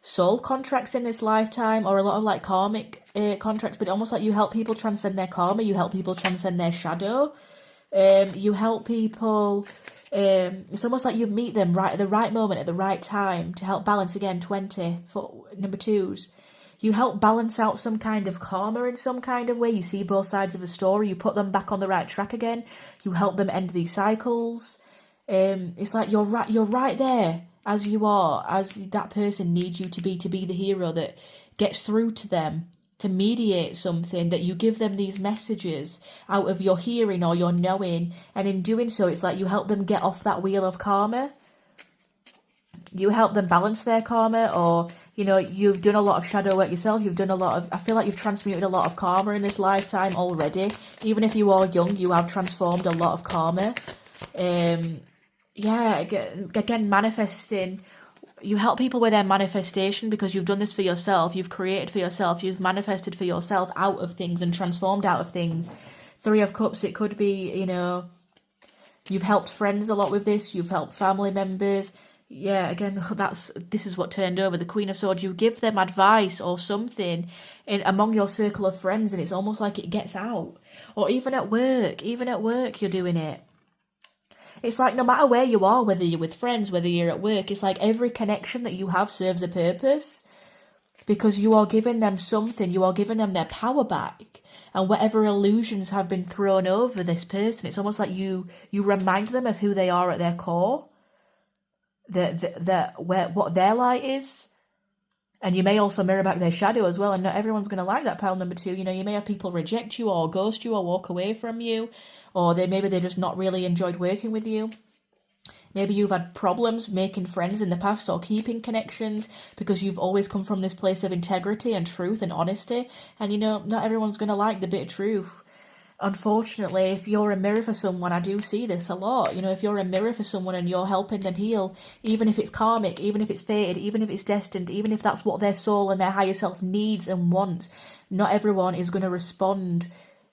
soul contracts in this lifetime, or a lot of like karmic contracts, but almost like you help people transcend their karma, you help people transcend their shadow, you help people, it's almost like you meet them right at the right moment, at the right time, to help balance. Again, 20 for number 2s. You help balance out some kind of karma in some kind of way. You see both sides of a story, you put them back on the right track again, you help them end these cycles. It's like you're right there as you are, as that person needs you to be the hero that gets through to them, to mediate something, that you give them these messages out of your hearing or your knowing, and in doing so, it's like you help them get off that wheel of karma. You help them balance their karma, or, you know, you've done a lot of shadow work yourself, I feel like you've transmuted a lot of karma in this lifetime already. Even if you are young, you have transformed a lot of karma. Yeah, again, manifesting. You help people with their manifestation because you've done this for yourself. You've created for yourself. You've manifested for yourself out of things and transformed out of things. 3 of Cups, it could be, you know, you've helped friends a lot with this. You've helped family members. Yeah, again, this is what turned over. The Queen of Swords, you give them advice or something among your circle of friends, and it's almost like it gets out. Or even at work you're doing it. It's like no matter where you are, whether you're with friends, whether you're at work, it's like every connection that you have serves a purpose, because you are giving them something, you are giving them their power back, and whatever illusions have been thrown over this person, it's almost like you remind them of who they are at their core, what their light is. And you may also mirror back their shadow as well, and not everyone's going to like that, pile number 2. You know, you may have people reject you or ghost you or walk away from you, or maybe they just not really enjoyed working with you. Maybe you've had problems making friends in the past or keeping connections because you've always come from this place of integrity and truth and honesty. And, you know, not everyone's going to like the bit of truth. Unfortunately, if you're a mirror for someone, I do see this a lot. You know, if you're a mirror for someone and you're helping them heal, even if it's karmic, even if it's fated, even if it's destined, even if that's what their soul and their higher self needs and wants, not everyone is going to respond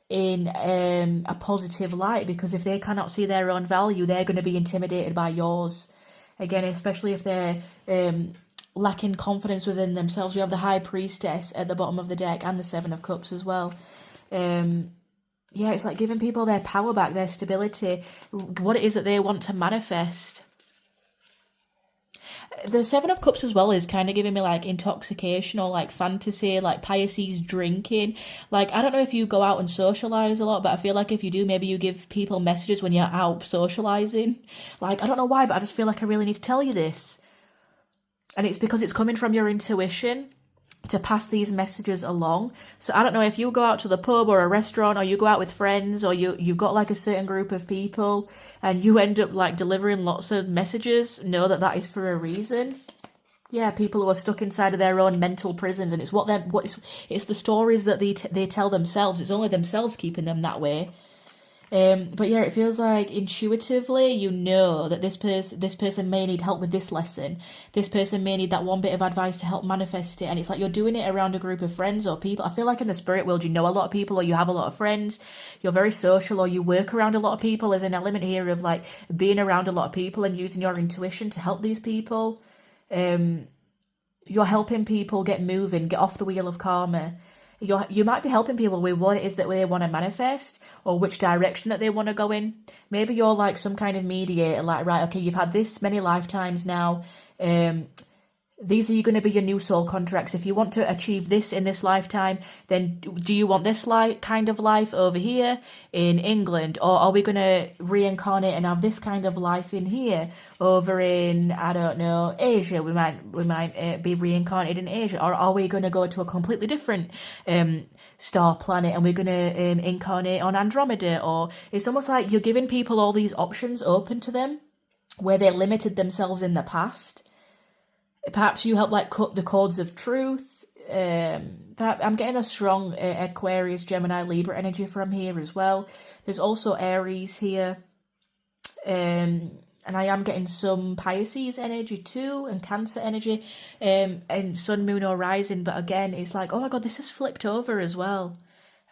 in a positive light, because if they cannot see their own value, they're going to be intimidated by yours. Again, especially if they're lacking confidence within themselves. We have the High Priestess at the bottom of the deck and the 7 of Cups as well. Yeah, it's like giving people their power back, their stability, what it is that they want to manifest. the Seven of Cups as well is kind of giving me like intoxication or like fantasy, like Pisces drinking. Like, I don't know if you go out and socialize a lot, but I feel like if you do, maybe you give people messages when you're out socializing. Like, I don't know why, but I just feel like I really need to tell you this. And it's because it's coming from your intuition to pass these messages along. So I don't know if you go out to the pub or a restaurant, or you go out with friends, or you've got like a certain group of people and you end up like delivering lots of messages, know that that is for a reason. Yeah, people who are stuck inside of their own mental prisons, and it's it's the stories that they tell themselves. It's only themselves keeping them that way. But yeah, it feels like intuitively you know that this person may need help with this lesson. This person may need that one bit of advice to help manifest it. And it's like you're doing it around a group of friends or people. I feel like in the spirit world, you know a lot of people, or you have a lot of friends. You're very social, or you work around a lot of people. There's an element here of like being around a lot of people and using your intuition to help these people. You're helping people get moving, get off the wheel of karma. You might be helping people with what it is that they want to manifest, or which direction that they want to go in. Maybe you're like some kind of mediator, like, right, okay, you've had this many lifetimes now. These are going to be your new soul contracts. If you want to achieve this in this lifetime, then do you want this kind of life over here in England? Or are we going to reincarnate and have this kind of life in here over in, I don't know, Asia? We might be reincarnated in Asia. Or are we going to go to a completely different star planet and we're going to incarnate on Andromeda? Or it's almost like you're giving people all these options open to them where they limited themselves in the past. Perhaps you help like cut the cords of truth. Perhaps I'm getting a strong Aquarius, Gemini, Libra energy from here as well. There's also Aries here. And I am getting some Pisces energy too, and Cancer energy, and Sun, Moon or Rising. But again, it's like, oh my God, this is flipped over as well.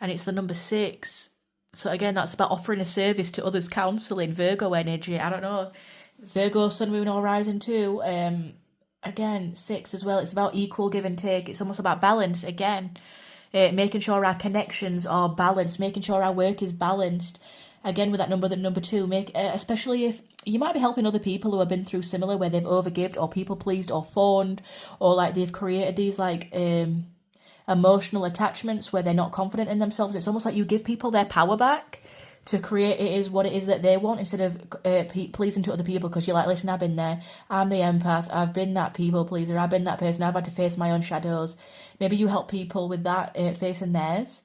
And it's the number 6. So again, that's about offering a service to others, counseling, Virgo energy. I don't know. Virgo, Sun, Moon or Rising too. Again, 6 as well. It's about equal give and take. It's almost about balance again. Making sure our connections are balanced, making sure our work is balanced. Again, with that number 2, especially if you might be helping other people who have been through similar, where they've overgived or people pleased or fawned, or like they've created these like emotional attachments where they're not confident in themselves. It's almost like you give people their power back to create it is what it is that they want, instead of pleasing to other people, because you're like, listen, I've been there. I'm the empath. I've been that people pleaser. I've been that person. I've had to face my own shadows. Maybe you help people with that, facing theirs.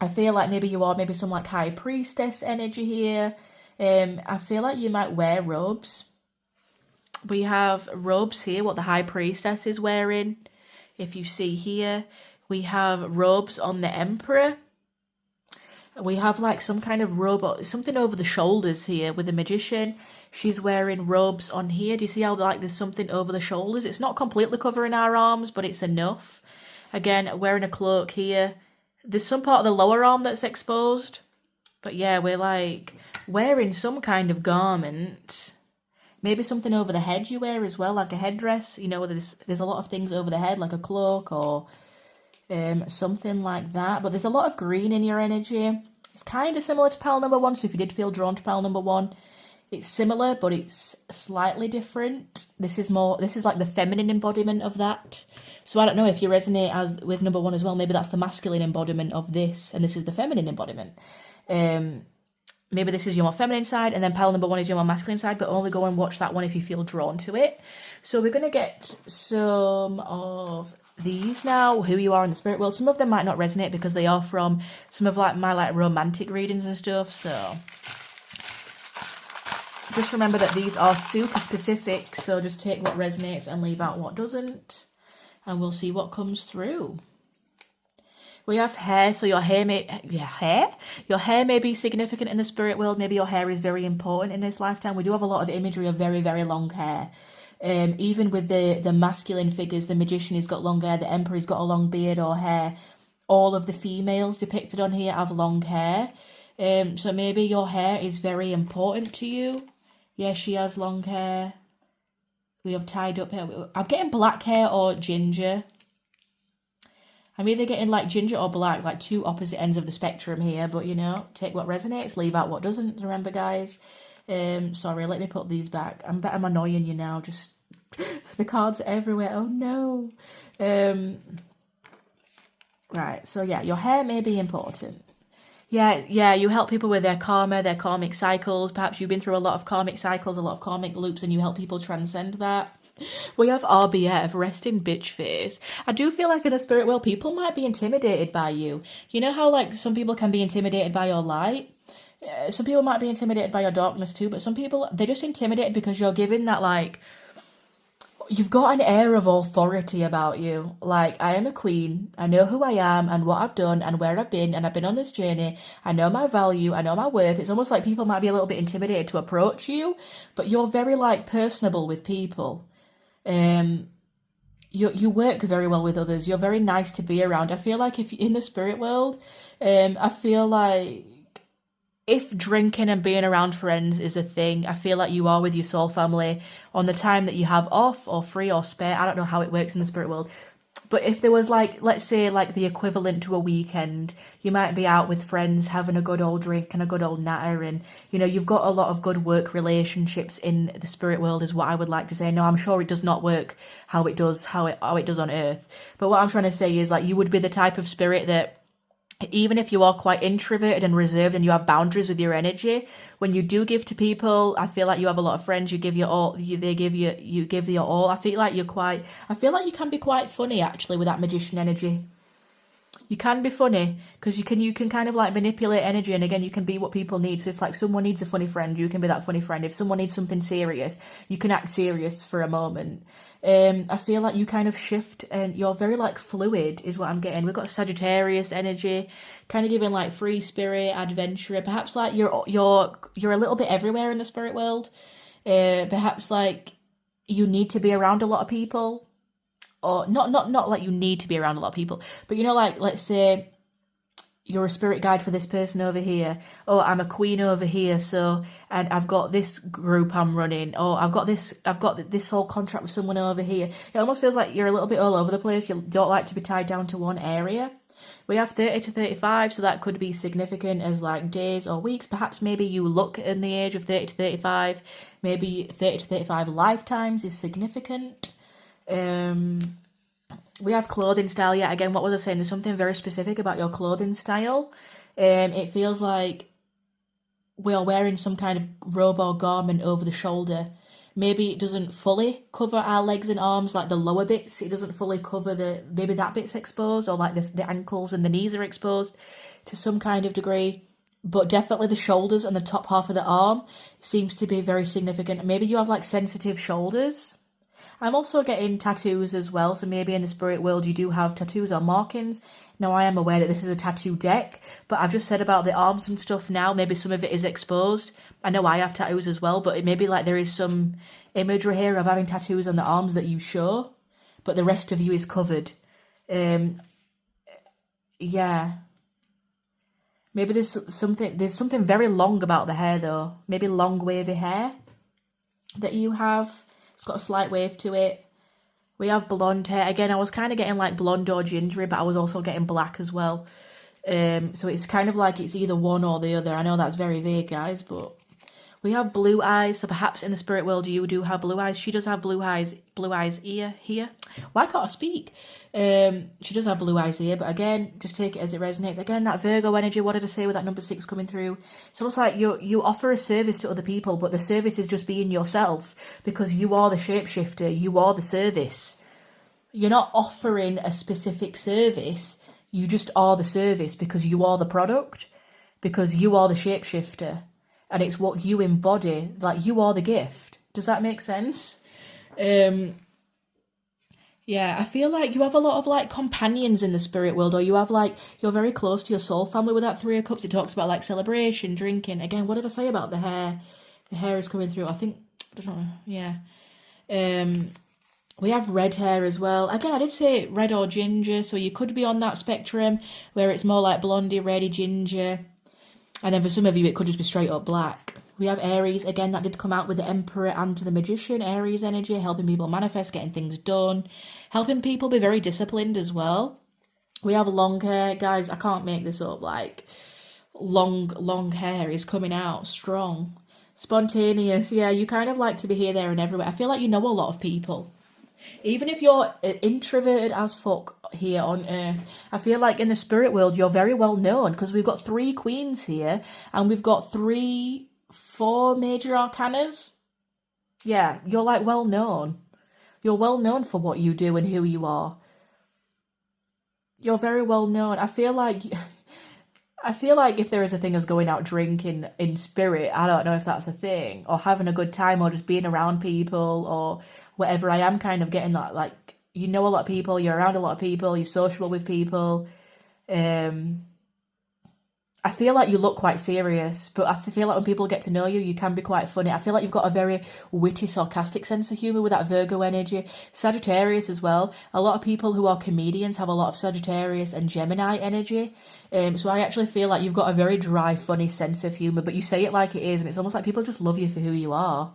I feel like maybe you are maybe some like high priestess energy here. I feel like you might wear robes. We have robes here, what the high priestess is wearing. If you see here, we have robes on the emperor. We have like some kind of robe, something over the shoulders here with the magician. She's wearing robes on here. Do you see how like there's something over the shoulders? It's not completely covering our arms, but it's enough. Again, wearing a cloak here. There's some part of the lower arm that's exposed. But yeah, we're like wearing some kind of garment. Maybe something over the head you wear as well, like a headdress. You know, there's a lot of things over the head, like a cloak or something like that. But there's a lot of green in your energy. It's kind of similar to pile number 1, so if you did feel drawn to pile number 1, it's similar, but it's slightly different. This is like the feminine embodiment of that. So I don't know if you resonate with number 1 as well. Maybe that's the masculine embodiment of this, and this is the feminine embodiment. Maybe this is your more feminine side, and then pile number 1 is your more masculine side, but only go and watch that one if you feel drawn to it. So we're going to get some of these now, who you are in the spirit world. Some of them might not resonate because they are from some of like my like romantic readings and stuff. So just remember that these are super specific. So just take what resonates and leave out what doesn't, and we'll see what comes through. We have hair, so your hair may be significant in the spirit world. Maybe your hair is very important in this lifetime. We do have a lot of imagery of very, very long hair. Even with the masculine figures, the magician has got long hair, the emperor's got a long beard or hair. All of the females depicted on here have long hair. So maybe your hair is very important to you. Yeah, she has long hair. We have tied up hair. I'm getting black hair or ginger. I'm either getting like ginger or black, like two opposite ends of the spectrum here. But, you know, take what resonates, leave out what doesn't. Remember, guys. Sorry, let me put these back. I'm annoying you now. Just The cards are everywhere. Oh no. Right, so yeah, your hair may be important. Yeah, you help people with their karma, their karmic cycles. Perhaps you've been through a lot of karmic cycles, a lot of karmic loops, and you help people transcend that. We have RBF, resting bitch face. I do feel like in the spirit world, people might be intimidated by you. You know how like some people can be intimidated by your light? Some people might be intimidated by your darkness too, but some people, they're just intimidated because you're giving that like, you've got an air of authority about you. Like, I am a queen. I know who I am and what I've done and where I've been, and I've been on this journey. I know my value. I know my worth. It's almost like people might be a little bit intimidated to approach you, but you're very like personable with people. You work very well with others. You're very nice to be around. I feel like if in the spirit world, I feel like if drinking and being around friends is a thing, I feel like you are with your soul family on the time that you have off or free or spare. I don't know how it works in the spirit world. But if there was like, let's say like the equivalent to a weekend, you might be out with friends having a good old drink and a good old natter, and you know, you've got a lot of good work relationships in the spirit world is what I would like to say. No, I'm sure it does not work how it does on earth. But what I'm trying to say is like you would be the type of spirit that even if you are quite introverted and reserved and you have boundaries with your energy, when you do give to people, I feel like you have a lot of friends, you give your all, they give you give your all. I feel like you can be quite funny actually with that magician energy. You can be funny because you can kind of like manipulate energy, and again, you can be what people need. So if like someone needs a funny friend, you can be that funny friend. If someone needs something serious, you can act serious for a moment. I feel like you kind of shift and you're very like fluid is what I'm getting. We've got Sagittarius energy, kind of giving like free spirit, adventurer. Perhaps like you're a little bit everywhere in the spirit world. Perhaps like you need to be around a lot of people. Or not like you need to be around a lot of people, but you know, like let's say you're a spirit guide for this person over here. Oh, I'm a queen over here, so and I've got this group I'm running. Oh, I've got this whole contract with someone over here. It almost feels like you're a little bit all over the place. You don't like to be tied down to one area. We have 30 to 35, so that could be significant as like days or weeks. Perhaps maybe you look in the age of 30 to 35. Maybe 30 to 35 lifetimes is significant. We have clothing style. Yeah, again, what was I saying? There's something very specific about your clothing style. It feels like we are wearing some kind of robe or garment over the shoulder. Maybe it doesn't fully cover our legs and arms, like the lower bits. It doesn't fully cover maybe that bit's exposed, or like the ankles and the knees are exposed to some kind of degree. But definitely the shoulders and the top half of the arm seems to be very significant. Maybe you have like sensitive shoulders. I'm also getting tattoos as well, so maybe in the spirit world you do have tattoos or markings. Now, I am aware that this is a tattoo deck, but I've just said about the arms and stuff now, maybe some of it is exposed. I know I have tattoos as well, but it may be like there is some imagery here of having tattoos on the arms that you show, but the rest of you is covered. Yeah. Maybe there's something very long about the hair though. Maybe long wavy hair that you have. It's got a slight wave to it. We have blonde hair. Again, I was kind of getting like blonde or gingery, but I was also getting black as well. So it's kind of like it's either one or the other. I know that's very vague, guys, but we have blue eyes. So perhaps in the spirit world, you do have blue eyes. She does have blue eyes here. Why can't I speak? She does have blue eyes here, but again, just take it as it resonates. Again, that Virgo energy, what did I say with that number 6 coming through? It's almost like you offer a service to other people, but the service is just being yourself, because you are the shapeshifter, you are the service. You're not offering a specific service, you just are the service because you are the product, because you are the shapeshifter, and it's what you embody, like you are the gift. Does that make sense? Yeah, I feel like you have a lot of like companions in the spirit world, or you have like, you're very close to your soul family with that 3 of Cups. It talks about like celebration, drinking. Again, what did I say about the hair? The hair is coming through. I don't know. Yeah. We have red hair as well. Again, I did say red or ginger, so you could be on that spectrum where it's more like blondie, reddy, ginger. And then for some of you, it could just be straight up black. We have Aries. Again, that did come out with the Emperor and the Magician. Aries energy, helping people manifest, getting things done. Helping people be very disciplined as well. We have long hair. Guys, I can't make this up. Like, long hair is coming out strong. Spontaneous, yeah. You kind of like to be here, there, and everywhere. I feel like you know a lot of people. Even if you're introverted as fuck here on Earth, I feel like in the spirit world you're very well known because we've got 3 queens here and we've got 4 major arcanas. Yeah, you're like well known. You're well known for what you do and who you are. You're very well known. I feel like if there is a thing as going out drinking in spirit, I don't know if that's a thing, or having a good time, or just being around people, or whatever. I am kind of getting that, like, you know a lot of people, you're around a lot of people, you're sociable with people. Um, I feel like you look quite serious, but I feel like when people get to know you, you can be quite funny. I feel like you've got a very witty, sarcastic sense of humour with that Virgo energy. Sagittarius as well. A lot of people who are comedians have a lot of Sagittarius and Gemini energy. So I actually feel like you've got a very dry, funny sense of humour, but you say it like it is, and it's almost like people just love you for who you are.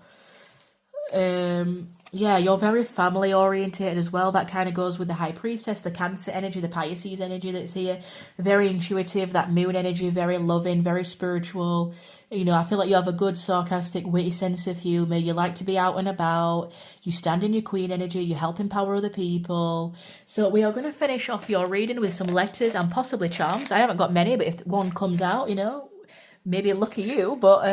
Yeah, you're very family orientated as well. That kind of goes with the High Priestess, the Cancer energy, the Pisces energy that's here. Very intuitive, that Moon energy, very loving, very spiritual. You know, I feel like you have a good, sarcastic, witty sense of humour. You like to be out and about. You stand in your Queen energy. You help empower other people. So we are going to finish off your reading with some letters and possibly charms. I haven't got many, but if one comes out, you know, maybe lucky you. But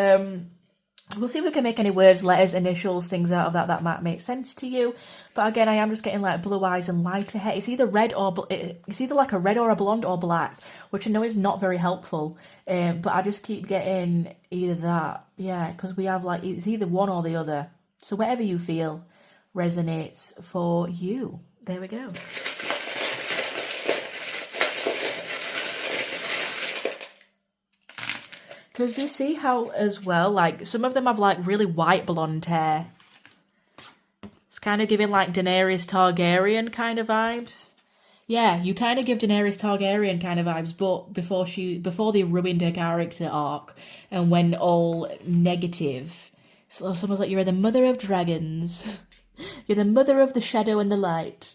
we'll see if we can make any words, letters, initials, things out of that might make sense to you. But again, I am just getting like blue eyes and lighter hair. It's either it's either like a red or a blonde or black, which I know is not very helpful. But I just keep getting either that, yeah, because we have like it's either one or the other. So whatever you feel resonates for you. There we go. Because do you see how, as well, like, some of them have, like, really white blonde hair. It's kind of giving, like, Daenerys Targaryen kind of vibes. Yeah, you kind of give Daenerys Targaryen kind of vibes, but before they ruined her character arc and went all negative. So someone's like, you're the mother of dragons. You're the mother of the shadow and the light.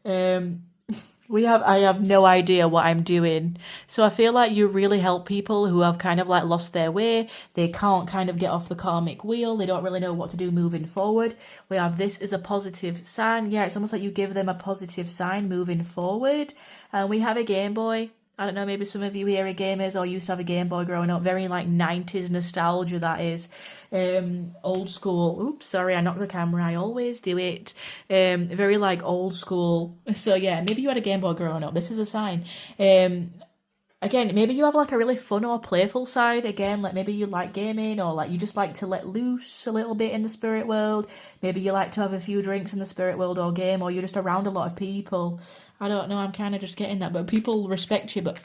I have no idea what I'm doing. So I feel like you really help people who have kind of like lost their way. They can't kind of get off the karmic wheel. They don't really know what to do moving forward. We have this as a positive sign. Yeah, it's almost like you give them a positive sign moving forward. And we have a Game Boy. I don't know, maybe some of you here are gamers or used to have a Game Boy growing up. Very like 90s nostalgia, that is. Old school. Oops, sorry, I knocked the camera. I always do it. Very like old school. So yeah, maybe you had a Game Boy growing up. This is a sign. Again, maybe you have like a really fun or playful side. Again, like maybe you like gaming or like you just like to let loose a little bit in the spirit world. Maybe you like to have a few drinks in the spirit world or game, or you're just around a lot of people. I don't know, I'm kind of just getting that, but people respect you. But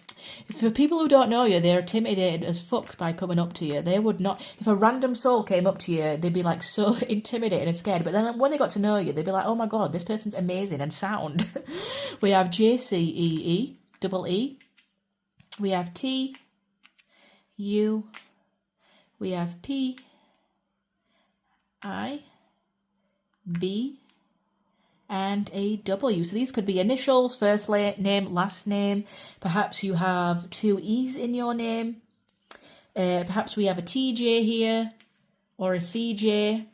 for people who don't know you, they're intimidated as fuck by coming up to you. They would not, if a random soul came up to you, they'd be like so intimidated and scared. But then when they got to know you, they'd be like, oh my God, this person's amazing and sound. We have JCEE, double E. We have T, U. We have P, I, B, and a W. So these could be initials, first name, last name. Perhaps you have 2 E's in your name. Perhaps we have a TJ here, or a CJ.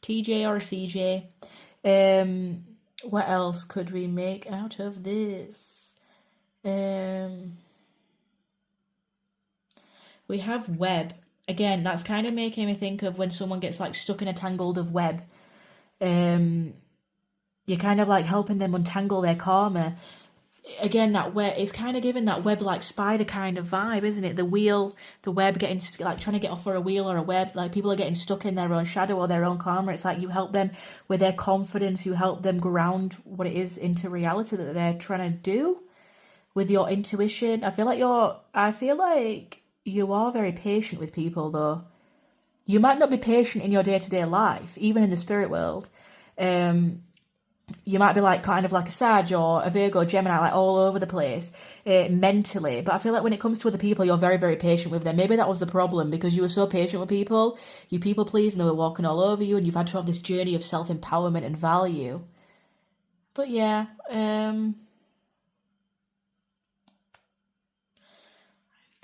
TJ or a CJ. What else could we make out of this? We have web. Again, that's kind of making me think of when someone gets like stuck in a tangled of web. You're kind of like helping them untangle their karma. Again, that web, it's kind of giving that web like spider kind of vibe, isn't it? The wheel, the web getting like trying to get off for a wheel or a web. Like people are getting stuck in their own shadow or their own karma. It's like you help them with their confidence. You help them ground what it is into reality that they're trying to do with your intuition. I feel like you are very patient with people, though. You might not be patient in your day-to-day life, even in the spirit world. You might be like kind of like a Sag or a Virgo, Gemini, like all over the place mentally. But I feel like when it comes to other people, you're very, very patient with them. Maybe that was the problem because you were so patient with people. You people please and they were walking all over you and you've had to have this journey of self-empowerment and value. But yeah,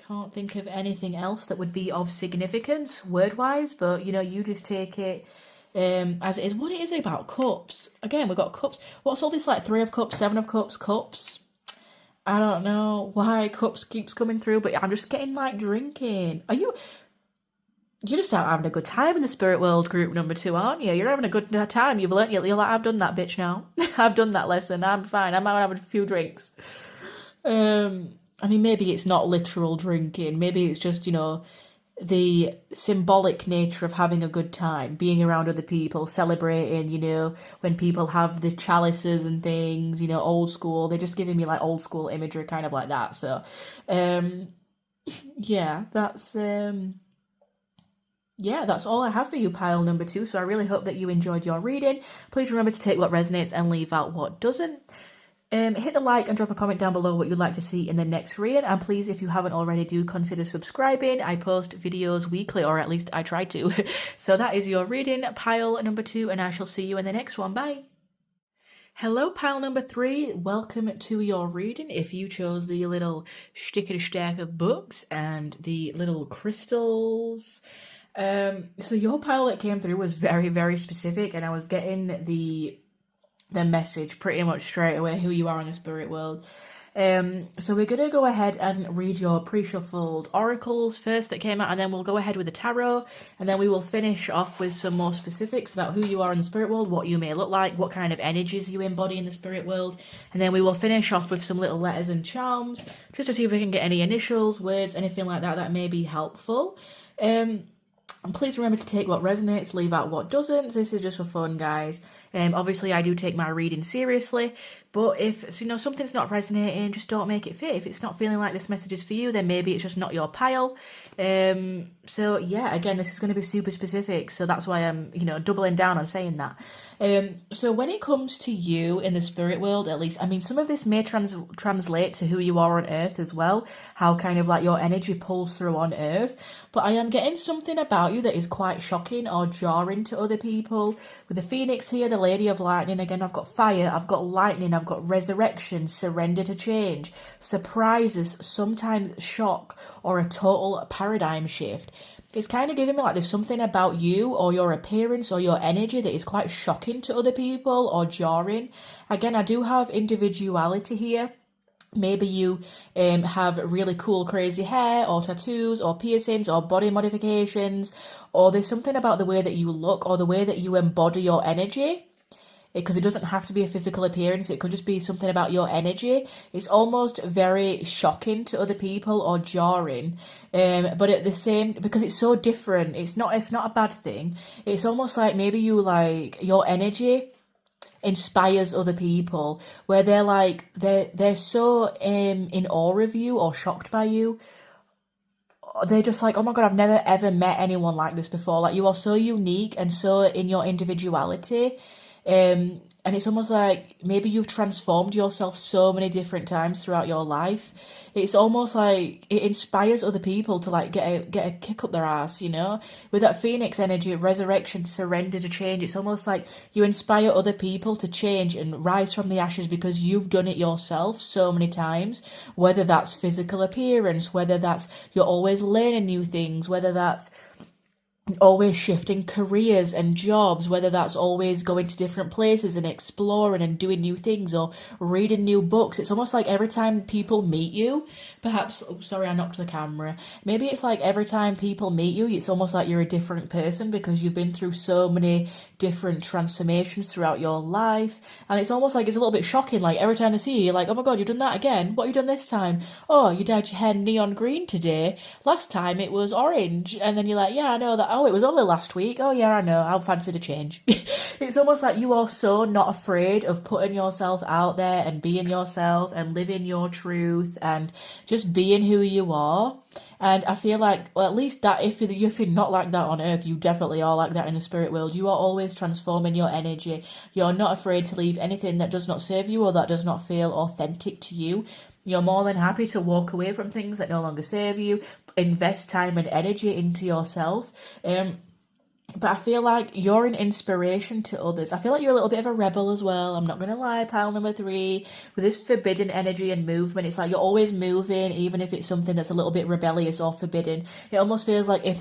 Can't think of anything else that would be of significance word-wise, but, you know, you just take it as it is. What it is about cups? Again, we've got cups. What's all this, like, 3 of cups, 7 of cups, cups? I don't know why cups keeps coming through, but I'm just getting, like, drinking. You're just out having a good time in the spirit world group number 2, aren't you? You're having a good time. You've learnt, you're like, I've done that, bitch, now. I've done that lesson. I'm fine. I'm out having a few drinks. I mean, maybe it's not literal drinking. Maybe it's just, you know, the symbolic nature of having a good time, being around other people, celebrating, you know, when people have the chalices and things, you know, old school. They're just giving me, like, old school imagery, kind of like that. So, yeah, that's all I have for you, pile number 2. So I really hope that you enjoyed your reading. Please remember to take what resonates and leave out what doesn't. Hit the like and drop a comment down below what you'd like to see in the next reading. And please, if you haven't already, do consider subscribing. I post videos weekly, or at least I try to. So that is your reading, pile number 2, and I shall see you in the next one. Bye. Hello, pile number 3. Welcome to your reading. If you chose the little sticker stack of books and the little crystals. So your pile that came through was very, very specific, and I was getting the message pretty much straight away, who you are in the spirit world. So we're gonna go ahead and read your pre-shuffled oracles first that came out, and then we'll go ahead with the tarot, and then we will finish off with some more specifics about who you are in the spirit world, what you may look like, what kind of energies you embody in the spirit world, and then we will finish off with some little letters and charms, just to see if we can get any initials, words, anything like that may be helpful. And please remember to take what resonates, leave out what doesn't. This is just for fun, guys. Obviously, I do take my reading seriously, but if, you know, something's not resonating, just don't make it fit. If it's not feeling like this message is for you, then maybe it's just not your pile. So yeah, again, this is going to be super specific, so that's why I'm, you know, doubling down on saying that. So when it comes to you in the spirit world, at least, I mean, some of this may translate to who you are on Earth as well, how kind of like your energy pulls through on Earth, but I am getting something about you that is quite shocking or jarring to other people. With the Phoenix here, the Lady of Lightning, again, I've got fire, I've got lightning, I've got resurrection, surrender to change, surprises, sometimes shock, or a total paradigm shift. It's kind of giving me like there's something about you or your appearance or your energy that is quite shocking to other people or jarring. Again, I do have individuality here. Maybe you have really cool, crazy hair or tattoos or piercings or body modifications, or there's something about the way that you look or the way that you embody your energy. Because it doesn't have to be a physical appearance, it could just be something about your energy. It's almost very shocking to other people or jarring, but at the same, because it's so different, it's not a bad thing. It's almost like maybe you, like, your energy inspires other people, where they're like, they're so in awe of you or shocked by you. They're just like, oh my god, I've never ever met anyone like this before. Like, you are so unique and so in your individuality. And it's almost like maybe you've transformed yourself so many different times throughout your life. It's almost like it inspires other people to like get a kick up their ass, you know? With that Phoenix energy, resurrection, surrender to change, it's almost like you inspire other people to change and rise from the ashes because you've done it yourself so many times. Whether that's physical appearance, whether that's you're always learning new things, whether that's always shifting careers and jobs, whether that's always going to different places and exploring and doing new things or reading new books. It's almost like every time people meet you, perhaps, oh, sorry, I knocked the camera. Maybe it's like every time people meet you, it's almost like you're a different person because you've been through so many different transformations throughout your life. And it's almost like it's a little bit shocking. Like every time they see you, you're like, oh my god, you've done that again. What have you done this time? Oh, you dyed your hair neon green today. Last time it was orange. And then you're like, yeah, I know that. Oh, it was only last week. Oh yeah, I know. I'll fancy the change. It's almost like you are so not afraid of putting yourself out there and being yourself and living your truth and just being who you are. And I feel like, well, at least that if you're not like that on Earth, you definitely are like that in the spirit world. You are always transforming your energy. You're not afraid to leave anything that does not serve you or that does not feel authentic to you. You're more than happy to walk away from things that no longer serve you, invest time and energy into yourself. But I feel like you're an inspiration to others. I feel like you're a little bit of a rebel as well. I'm not going to lie, pile number 3. With this forbidden energy and movement, it's like you're always moving, even if it's something that's a little bit rebellious or forbidden. It almost feels like if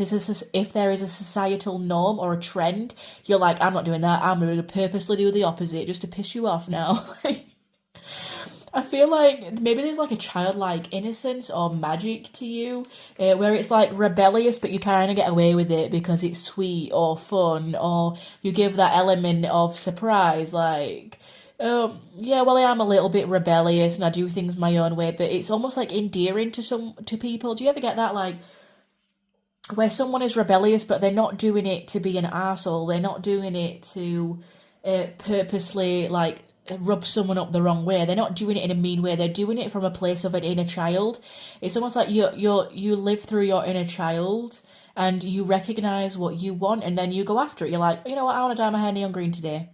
there is a societal norm or a trend, you're like, I'm not doing that. I'm going to purposely do the opposite just to piss you off now. I feel like maybe there's like a childlike innocence or magic to you, where it's like rebellious, but you kind of get away with it because it's sweet or fun, or you give that element of surprise. Like, yeah, well, I am a little bit rebellious and I do things my own way, but it's almost like endearing to people. Do you ever get that, like, where someone is rebellious, but they're not doing it to be an arsehole, they're not doing it to purposely, like, rub someone up the wrong way. They're not doing it in a mean way. They're doing it from a place of an inner child. It's almost like you live through your inner child and you recognize what you want and then you go after it. You're like, you know what, I want to dye my hair neon green today.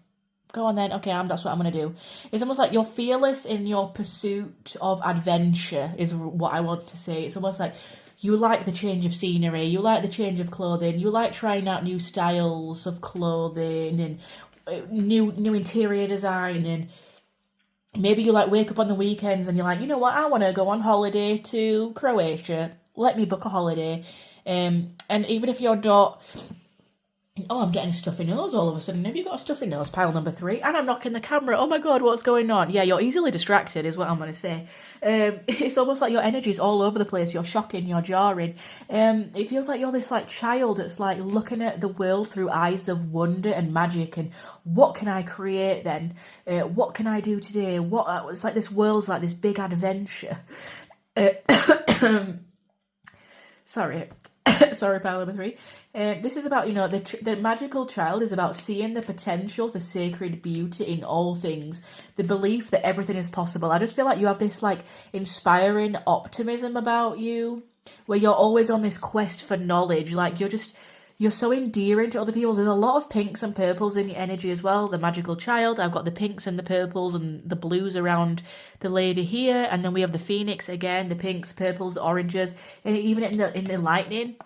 Go on then. Okay, that's what I'm going to do. It's almost like you're fearless in your pursuit of adventure is what I want to say. It's almost like you like the change of scenery, you like the change of clothing, you like trying out new styles of clothing and new interior design, and maybe you like wake up on the weekends and you're like, you know what, I want to go on holiday to Croatia, let me book a holiday. And even if you're not, oh, I'm getting a stuffy nose all of a sudden. Have you got a stuffy nose, pile number 3? And I'm knocking the camera. Oh my god, what's going on? Yeah, you're easily distracted is what I'm going to say. It's almost like your energy's all over the place. You're shocking, you're jarring. It feels like you're this like child that's like looking at the world through eyes of wonder and magic, and what can I create then? What can I do today? It's like this world's like this big adventure. Sorry. Sorry, pile number 3. This is about, the magical child is about seeing the potential for sacred beauty in all things, the belief that everything is possible. I just feel like you have this like inspiring optimism about you, where you're always on this quest for knowledge. Like you're so endearing to other people. There's a lot of pinks and purples in your energy as well. The magical child, I've got the pinks and the purples and the blues around the lady here, and then we have the phoenix again, the pinks, purples, the oranges, and even in the lightning,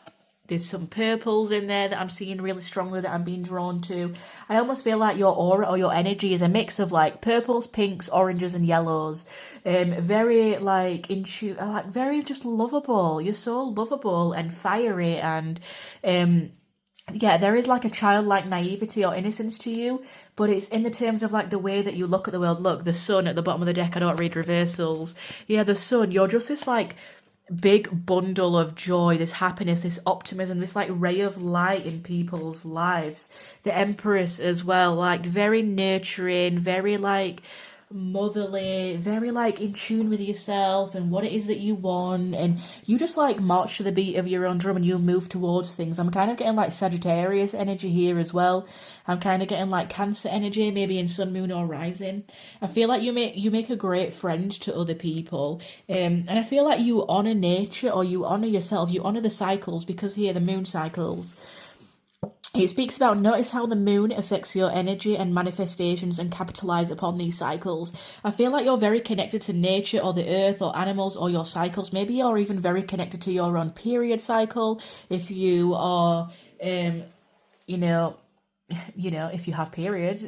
there's some purples in there that I'm seeing really strongly that I'm being drawn to. I almost feel like your aura or your energy is a mix of like purples, pinks, oranges and yellows. Very like like very just lovable. You're so lovable and fiery, and yeah, there is like a childlike naivety or innocence to you, but it's in the terms of like the way that you look at the world. Look, the sun at the bottom of the deck, I don't read reversals. Yeah, the sun, you're just this like big bundle of joy, this happiness, this optimism, this like ray of light in people's lives. The Empress as well, like very nurturing, very like motherly, very like in tune with yourself and what it is that you want, and you just like march to the beat of your own drum and you move towards things. I'm kind of getting like Sagittarius energy here as well. I'm kind of getting like Cancer energy, maybe in Sun, Moon or Rising. I feel like you make a great friend to other people, and I feel like you honor nature, or you honor yourself, you honor the cycles, because here the moon cycles. It speaks about notice how the moon affects your energy and manifestations and capitalize upon these cycles. I feel like you're very connected to nature or the earth or animals or your cycles. Maybe you're even very connected to your own period cycle. If you are, if you have periods,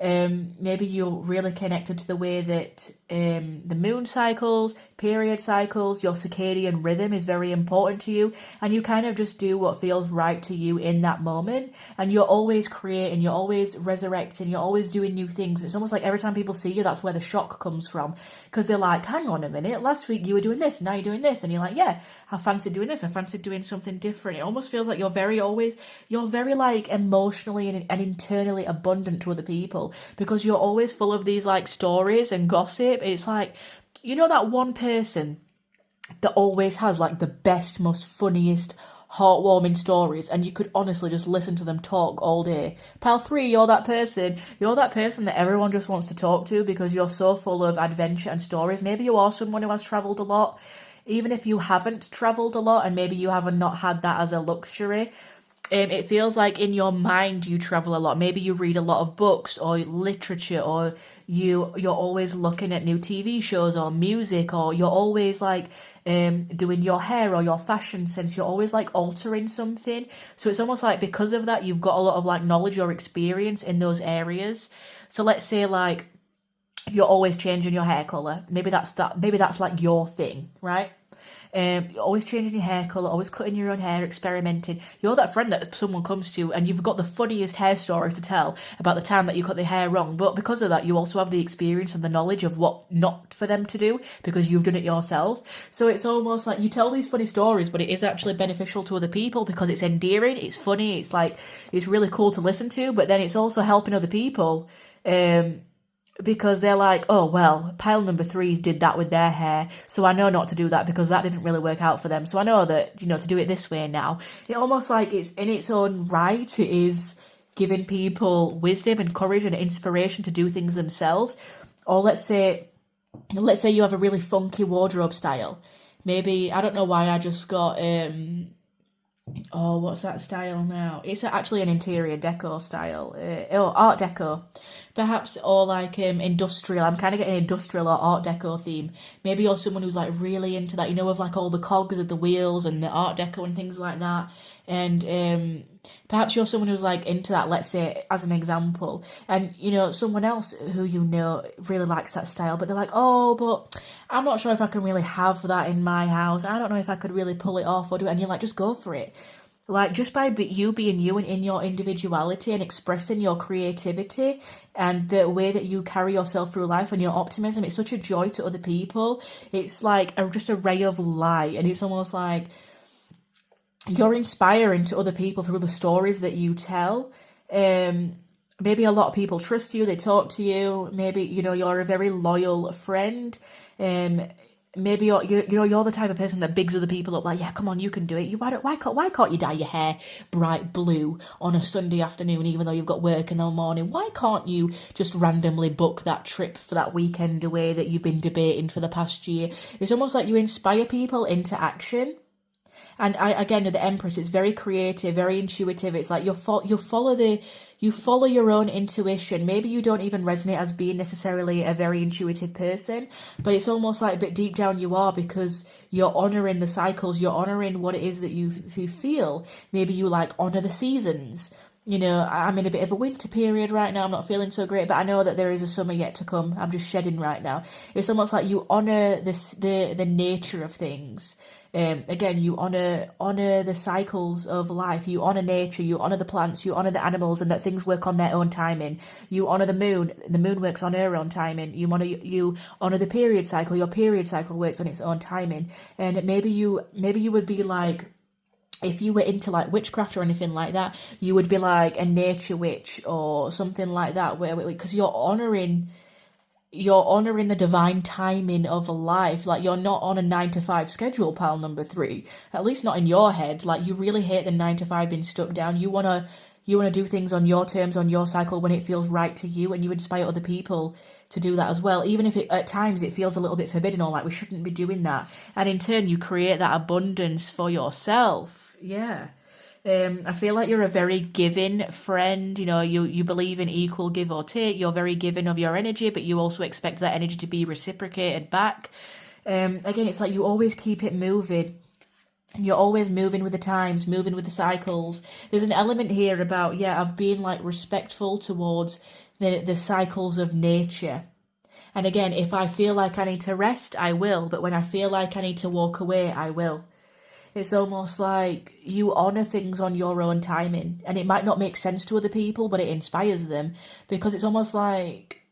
maybe you're really connected to the way that the moon cycles, period cycles, your circadian rhythm is very important to you, and you kind of just do what feels right to you in that moment, and you're always creating, you're always resurrecting, you're always doing new things. It's almost like every time people see you, that's where the shock comes from, because they're like, hang on a minute, last week you were doing this, now you're doing this, and you're like, yeah, I fancy doing this, I fancy doing something different. It almost feels like you're very like emotionally and internally abundant to other people, because you're always full of these like stories and gossip. It's like, you know, that one person that always has like the best, most funniest, heartwarming stories, and you could honestly just listen to them talk all day. Pile 3, you're that person. You're that person that everyone just wants to talk to because you're so full of adventure and stories. Maybe you are someone who has travelled a lot. Even if you haven't travelled a lot, and maybe you haven't not had that as a luxury, it feels like in your mind you travel a lot. Maybe you read a lot of books or literature, or you're always looking at new TV shows or music, or you're always like doing your hair or your fashion sense. You're always like altering something. So it's almost like because of that, you've got a lot of like knowledge or experience in those areas. So let's say like you're always changing your hair color. Maybe that's that. Maybe that's like your thing, right? You're always changing your hair colour, always cutting your own hair, experimenting. You're that friend that someone comes to and you've got the funniest hair stories to tell about the time that you cut the hair wrong. But because of that, you also have the experience and the knowledge of what not for them to do because you've done it yourself. So it's almost like you tell these funny stories, but it is actually beneficial to other people because it's endearing, it's funny, it's like, it's really cool to listen to, but then it's also helping other people. Because they're like, oh, well, pile number 3 did that with their hair, so I know not to do that because that didn't really work out for them. So I know that, to do it this way now. It almost like it's in its own right. It is giving people wisdom and courage and inspiration to do things themselves. Or let's say you have a really funky wardrobe style. Maybe, I don't know why I just got... what's that style now? It's actually an interior deco style. Art deco. Perhaps, or like industrial. I'm kind of getting industrial or art deco theme. Maybe you're someone who's like really into that, with like all the cogs of the wheels and the art deco and things like that. And perhaps you're someone who's like into that, let's say, as an example. And, someone else who really likes that style, but they're like, oh, but I'm not sure if I can really have that in my house. I don't know if I could really pull it off or do it. And you're like, just go for it. Like, just by you being you and in your individuality and expressing your creativity and the way that you carry yourself through life and your optimism, it's such a joy to other people. It's like just a ray of light. And it's almost like you're inspiring to other people through the stories that you tell. Maybe a lot of people trust you, they talk to you. Maybe, you're a very loyal friend. Maybe you're the type of person that bigs other people up, like, yeah, come on, you can do it. Why can't you dye your hair bright blue on a Sunday afternoon, even though you've got work in the morning? Why can't you just randomly book that trip for that weekend away that you've been debating for the past year? It's almost like you inspire people into action. And again, with the Empress, it's very creative, very intuitive. It's like you follow your own intuition. Maybe you don't even resonate as being necessarily a very intuitive person, but it's almost like a bit deep down you are, because you're honouring the cycles, you're honouring what it is that you feel. Maybe you like honour the seasons. I'm in a bit of a winter period right now. I'm not feeling so great, but I know that there is a summer yet to come. I'm just shedding right now. It's almost like you honour the nature of things. Again, you honour the cycles of life. You honour nature. You honour the plants. You honour the animals, and that things work on their own timing. You honour the moon. The moon works on her own timing. You honour the period cycle. Your period cycle works on its own timing. And maybe you would be like, if you were into like witchcraft or anything like that, you would be like a nature witch or something like that, because you're honouring the divine timing of life. Like, you're not on a 9-to-5 schedule, pile number 3. At least not in your head. Like, you really hate the 9-to-5 being stuck down. You wanna do things on your terms, on your cycle, when it feels right to you, and you inspire other people to do that as well, even if at times it feels a little bit forbidden, or like we shouldn't be doing that. And in turn, you create that abundance for yourself. Yeah. I feel like you're a very giving friend. You believe in equal give or take. You're very giving of your energy, but you also expect that energy to be reciprocated back. Again, it's like you always keep it moving. You're always moving with the times, moving with the cycles. There's an element here about, of being like respectful towards the cycles of nature. And again, if I feel like I need to rest, I will. But when I feel like I need to walk away, I will. It's almost like you honour things on your own timing. And it might not make sense to other people, but it inspires them. Because it's almost like,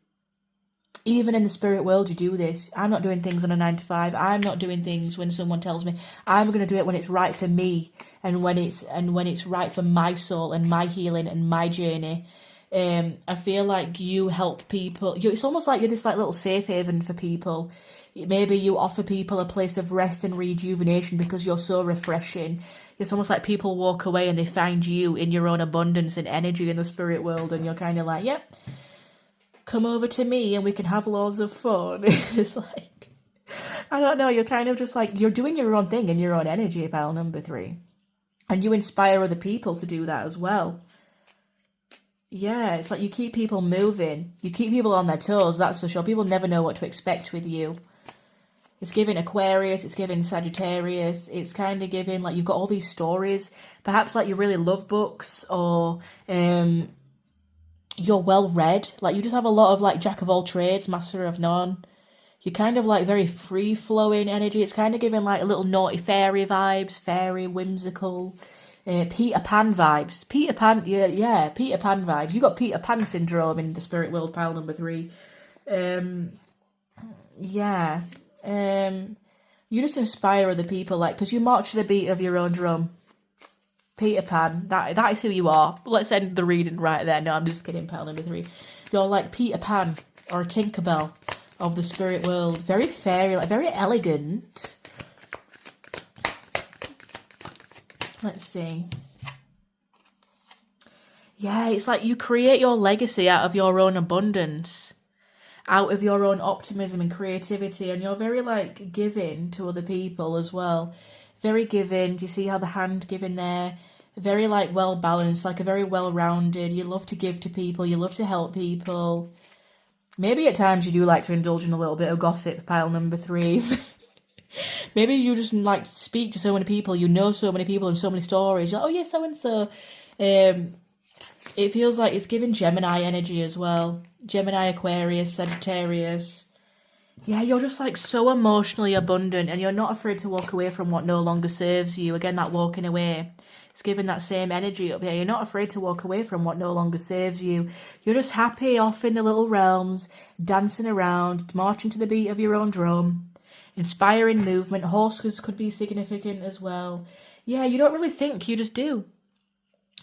even in the spirit world, you do this. I'm not doing things on a 9-to-5. I'm not doing things when someone tells me. I'm going to do it when it's right for me. And when it's right for my soul and my healing and my journey. I feel like you help people. It's almost like you're this like little safe haven for people. Maybe you offer people a place of rest and rejuvenation because you're so refreshing. It's almost like people walk away and they find you in your own abundance and energy in the spirit world, and you're kind of like, yep, come over to me and we can have loads of fun. It's like, I don't know, you're kind of just like, you're doing your own thing in your own energy, pile number 3. And you inspire other people to do that as well. Yeah, it's like you keep people moving. You keep people on their toes, that's for sure. People never know what to expect with you. It's giving Aquarius, it's giving Sagittarius, it's kind of giving, like, you've got all these stories. Perhaps, like, you really love books, or you're well-read. Like, you just have a lot of, like, jack of all trades, master of none. You're kind of, like, very free-flowing energy. It's kind of giving, like, a little naughty fairy vibes, fairy, whimsical, Peter Pan vibes. Peter Pan, yeah, Peter Pan vibes. You got Peter Pan syndrome in the spirit world, pile number 3. Yeah. You just inspire other people, like, because you march to the beat of your own drum. Peter Pan, that is who you are. Let's end the reading right there. No, I'm just kidding, pile number 3. You're like Peter Pan or a Tinkerbell of the spirit world. Very fairy, like, very elegant. Let's see. Yeah, it's like you create your legacy out of your own abundance, out of your own optimism and creativity, and you're very, like, giving to other people as well. Very giving. Do you see how the hand giving there? Very, like, well balanced, like a very well rounded. You love to give to people. You love to help people. Maybe at times you do like to indulge in a little bit of gossip, pile number 3. Maybe you just like to speak to so many people. You know so many people and so many stories. You're like, oh yeah, so and so. It feels like it's giving Gemini energy as well. Gemini, Aquarius, Sagittarius. Yeah, you're just, like, so emotionally abundant, and you're not afraid to walk away from what no longer serves you. Again, that walking away. It's giving that same energy up here. You're not afraid to walk away from what no longer serves you. You're just happy off in the little realms, dancing around, marching to the beat of your own drum. Inspiring movement. Horses could be significant as well. Yeah, you don't really think, you just do.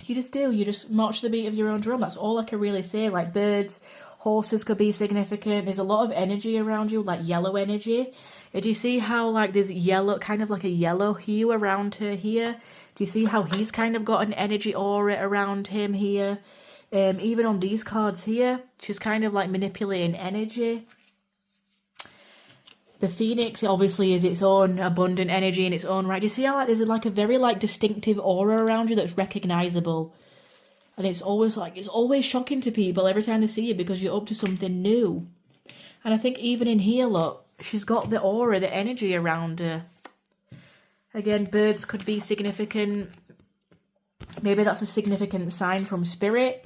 You just do. You just march to the beat of your own drum. That's all I can really say. Like, birds, horses could be significant. There's a lot of energy around you, like yellow energy. Do you see how, like, there's yellow, kind of like a yellow hue around her here? Do you see how he's kind of got an energy aura around him here? Even on these cards here, she's kind of, like, manipulating energy. The Phoenix obviously is its own abundant energy in its own right. Do you see how, like, there's, like, a very, like, distinctive aura around you that's recognizable? And it's always, like, it's always shocking to people every time they see you because you're up to something new. And I think even in here, look, she's got the aura, the energy around her. Again, birds could be significant. Maybe that's a significant sign from spirit.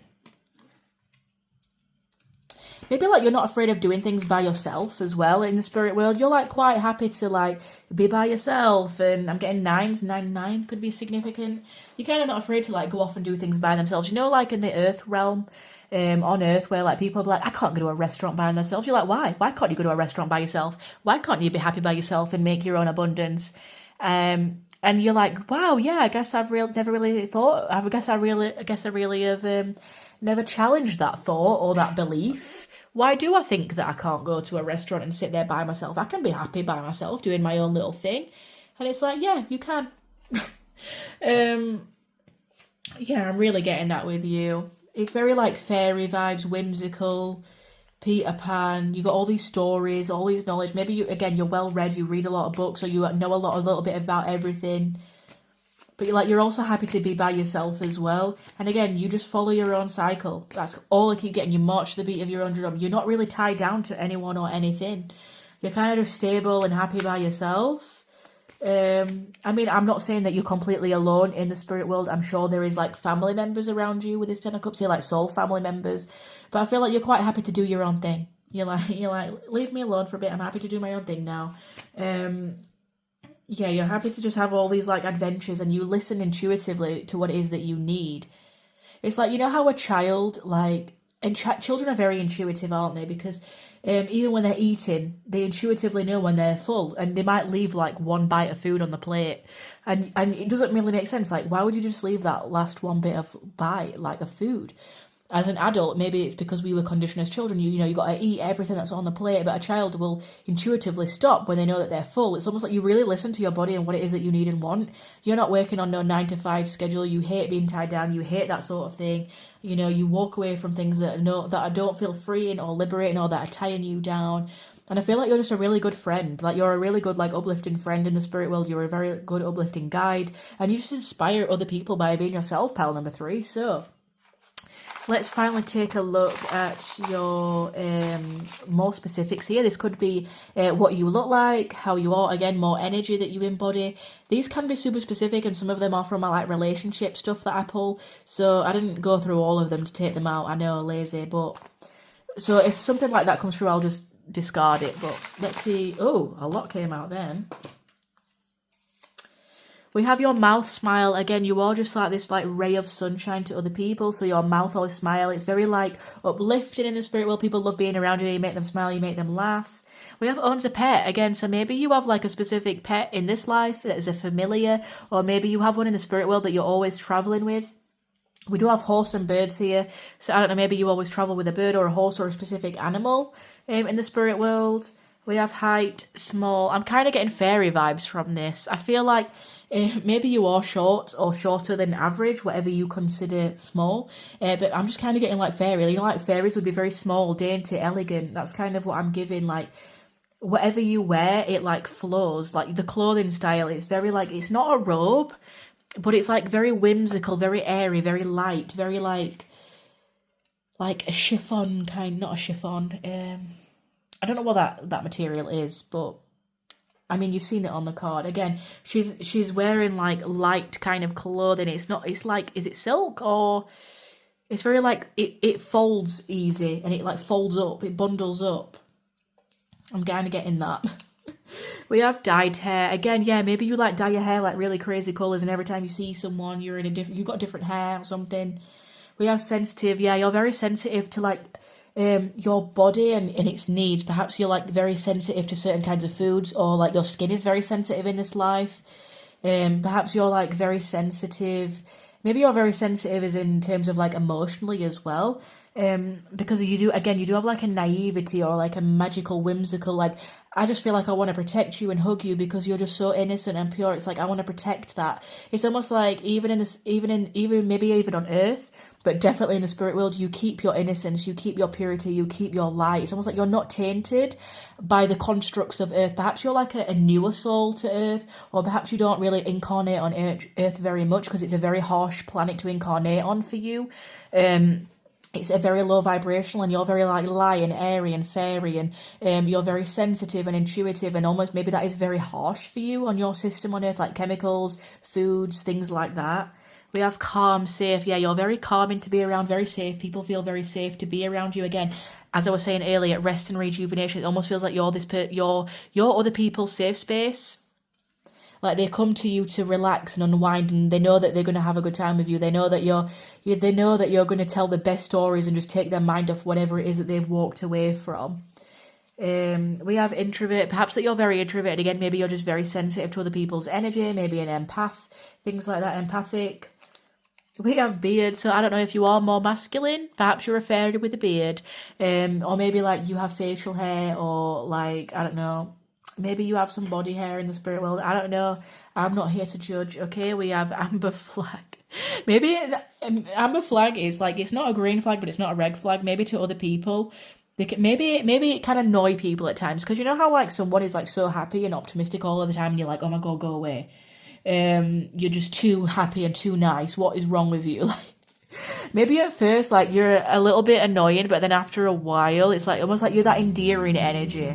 Maybe, like, you're not afraid of doing things by yourself as well in the spirit world. You're, like, quite happy to, like, be by yourself. And I'm getting 9s. 9 could be significant. You're kind of not afraid to, like, go off and do things by themselves. You know, like, in the earth realm, on earth, where, like, people are like, I can't go to a restaurant by themselves. You're like, why? Why can't you go to a restaurant by yourself? Why can't you be happy by yourself and make your own abundance? And you're like, wow, yeah, I guess I've never really thought. I guess I really have never challenged that thought or that belief. Why do I think that I can't go to a restaurant and sit there by myself? I can be happy by myself doing my own little thing. And it's like, yeah, you can. Yeah, I'm really getting that with you. It's very, like, fairy vibes, whimsical, Peter Pan. You got all these stories, all these knowledge. Maybe you're well read, you read a lot of books, or you know a little bit about everything. But you're also happy to be by yourself as well. And again, you just follow your own cycle. That's all I keep getting. You march to the beat of your own drum. You're not really tied down to anyone or anything. You're kind of just stable and happy by yourself. I mean, I'm not saying that you're completely alone in the spirit world. I'm sure there is, like, family members around you with this 10 of Cups. You're like soul family members. But I feel like you're quite happy to do your own thing. You're like, leave me alone for a bit. I'm happy to do my own thing now. Yeah, you're happy to just have all these, like, adventures, and you listen intuitively to what it is that you need. It's like, you know how a child, like, and children are very intuitive, aren't they? Because even when they're eating, they intuitively know when they're full, and they might leave, like, one bite of food on the plate. And it doesn't really make sense. Like, why would you just leave that last one bit of bite, like, of food? As an adult, maybe it's because we were conditioned as children. You know, you got to eat everything that's on the plate, but a child will intuitively stop when they know that they're full. It's almost like you really listen to your body and what it is that you need and want. You're not working on no 9-to-5 schedule. You hate being tied down. You hate that sort of thing. You know, you walk away from things that don't feel freeing or liberating or that are tying you down. And I feel like you're just a really good friend. Like, you're a really good, like, uplifting friend in the spirit world. You're a very good uplifting guide. And you just inspire other people by being yourself, pile number 3. So, let's finally take a look at your more specifics here. This could be what you look like, how you are, again, more energy that you embody. These can be super specific, and some of them are from my like relationship stuff that I pull. So I didn't go through all of them to take them out. I know, lazy, but so if something like that comes through, I'll just discard it. But let's see. Oh, a lot came out then. We have your mouth smile. Again, you are just like this like ray of sunshine to other people. So your mouth always smile. It's very like uplifting in the spirit world. People love being around you. You make them smile. You make them laugh. We have owns a pet. Again, so maybe you have like a specific pet in this life that is a familiar. Or maybe you have one in the spirit world that you're always traveling with. We do have horse and birds here. So I don't know, maybe you always travel with a bird or a horse or a specific animal in the spirit world. We have height, small. I'm kind of getting fairy vibes from this. I feel like maybe you are short or shorter than average, whatever you consider small. But I'm just kind of getting like fairy. You know, like fairies would be very small, dainty, elegant. That's kind of what I'm giving. Like, whatever you wear, it like flows. Like the clothing style, it's very like, it's not a robe, but it's like very whimsical, very airy, very light, very like a chiffon kind, not a chiffon. I don't know what that material is, but I mean, you've seen it on the card. Again, she's wearing like light kind of clothing. It's like, is it silk or it's very like, it folds easy and it like folds up, it bundles up. I'm kind of getting that. We have dyed hair. Again, yeah, maybe you like dye your hair like really crazy colours and every time you see someone, you've got different hair or something. We have sensitive. Yeah, you're very sensitive to like your body and its needs. Perhaps you're like very sensitive to certain kinds of foods, or like your skin is very sensitive in this life. Perhaps you're like very sensitive. Maybe you're very sensitive as in terms of like emotionally as well. Because you do have like a naivety or like a magical, whimsical, like, I just feel like I want to protect you and hug you because you're just so innocent and pure. It's like, I want to protect that. It's almost like even maybe even on Earth, but definitely in the spirit world, you keep your innocence, you keep your purity, you keep your light. It's almost like you're not tainted by the constructs of Earth. Perhaps you're like a newer soul to Earth, or perhaps you don't really incarnate on Earth very much because it's a very harsh planet to incarnate on for you. It's a very low vibrational, and you're very like light and airy and fairy, and you're very sensitive and intuitive, and almost maybe that is very harsh for you on your system on Earth, like chemicals, foods, things like that. We have calm, safe. Yeah, you're very calming to be around, very safe. People feel very safe to be around you. Again, as I was saying earlier, rest and rejuvenation. It almost feels like you're you're other people's safe space. Like, they come to you to relax and unwind, and they know that they're going to have a good time with you. They know that they know that you're going to tell the best stories and just take their mind off whatever it is that they've walked away from. We have introvert. Perhaps that you're very introverted. Again, maybe you're just very sensitive to other people's energy. Maybe an empath, things like that, empathic. We have beard, so I don't know if you are more masculine. Perhaps you're a fairy with a beard. Or maybe like you have facial hair, or like, I don't know. Maybe you have some body hair in the spirit world. I don't know. I'm not here to judge. Okay, we have amber flag. Maybe amber flag is like, it's not a green flag, but it's not a red flag. Maybe to other people, maybe it can annoy people at times, because you know how like someone is like so happy and optimistic all of the time, and you're like, oh my god, go away. You're just too happy and too nice. What is wrong with you? Like, maybe at first like you're a little bit annoying, but then after a while, it's like almost like you're that endearing energy.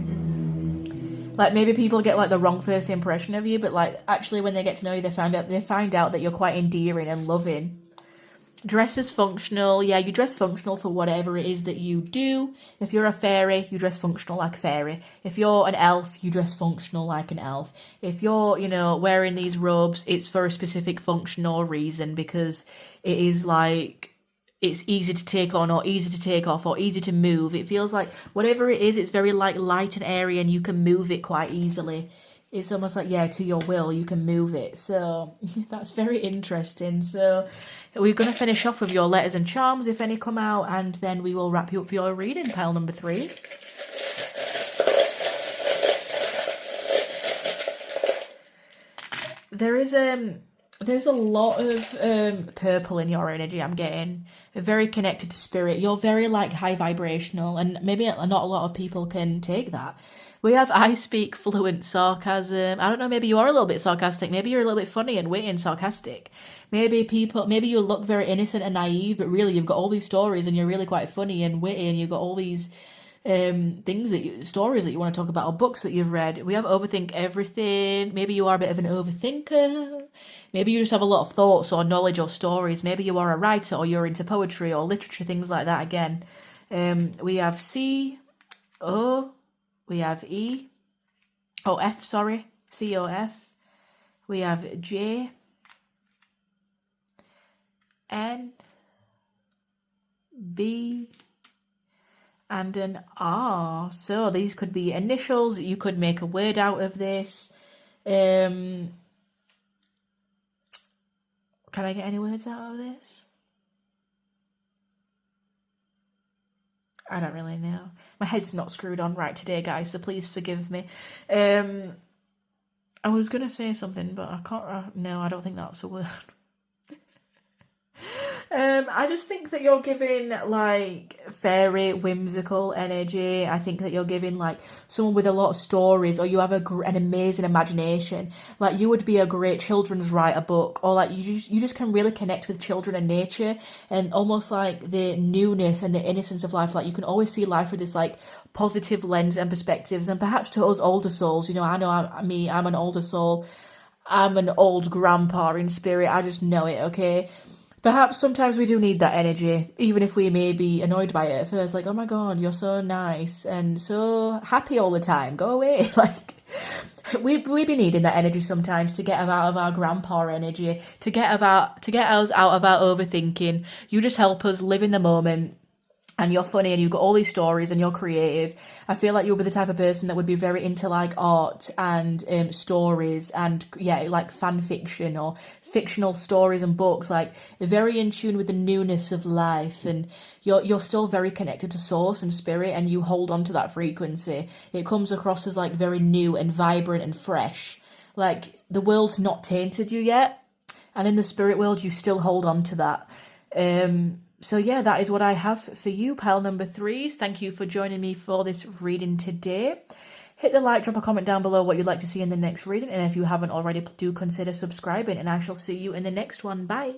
Like, maybe people get like the wrong first impression of you, but like actually when they get to know you, they find out that you're quite endearing and loving. Dress as functional. Yeah, you dress functional for whatever it is that you do. If you're a fairy, you dress functional like a fairy. If you're an elf, you dress functional like an elf. If you're, wearing these robes, it's for a specific function or reason, because it is like, it's easy to take on or easy to take off or easy to move. It feels like whatever it is, it's very like light and airy, and you can move it quite easily. It's almost like, yeah, to your will, you can move it. So that's very interesting. So we're going to finish off with your letters and charms, if any come out, and then we will wrap you up for your reading, pile number 3. There is There's a lot of purple in your energy, I'm getting. Very connected to spirit. You're very like high vibrational, and maybe not a lot of people can take that. We have I speak fluent sarcasm. I don't know, maybe you are a little bit sarcastic. Maybe you're a little bit funny and witty and sarcastic. Maybe you look very innocent and naive, but really you've got all these stories and you're really quite funny and witty and you've got all these stories that you want to talk about or books that you've read. We have overthink everything. Maybe you are a bit of an overthinker. Maybe you just have a lot of thoughts or knowledge or stories. Maybe you are a writer or you're into poetry or literature, things like that again. We have C, O, we have E, oh, F, sorry, C, O, F. We have J, N, B, and an R. So these could be initials. You could make a word out of this. Can I get any words out of this? I don't really know. My head's not screwed on right today, guys, so please forgive me. I was going to say something, but I can't. No, I don't think that's a word. I just think that you're giving like fairy, whimsical energy. I think that you're giving like someone with a lot of stories, or you have an amazing imagination. Like you would be a great children's writer book, or like you just can really connect with children and nature, and almost like the newness and the innocence of life. Like you can always see life with this like positive lens and perspectives. And perhaps to us older souls, you know, I know I'm an older soul. I'm an old grandpa in spirit. I just know it. Okay. Perhaps sometimes we do need that energy, even if we may be annoyed by it at first. Like, oh my God, you're so nice and so happy all the time. Go away. Like, we be needing that energy sometimes to get us out of our grandpa energy, to get us out of our overthinking. You just help us live in the moment. And you're funny and you've got all these stories and you're creative. I feel like you'll be the type of person that would be very into like art and stories and like fan fiction or fictional stories and books, like very in tune with the newness of life. And you're still very connected to source and spirit, and you hold on to that frequency. It comes across as like very new and vibrant and fresh. Like the world's not tainted you yet. And in the spirit world, you still hold on to that. So yeah, that is what I have for you, pile number 3s. Thank you for joining me for this reading today. Hit the like, drop a comment down below what you'd like to see in the next reading. And if you haven't already, do consider subscribing, and I shall see you in the next one. Bye.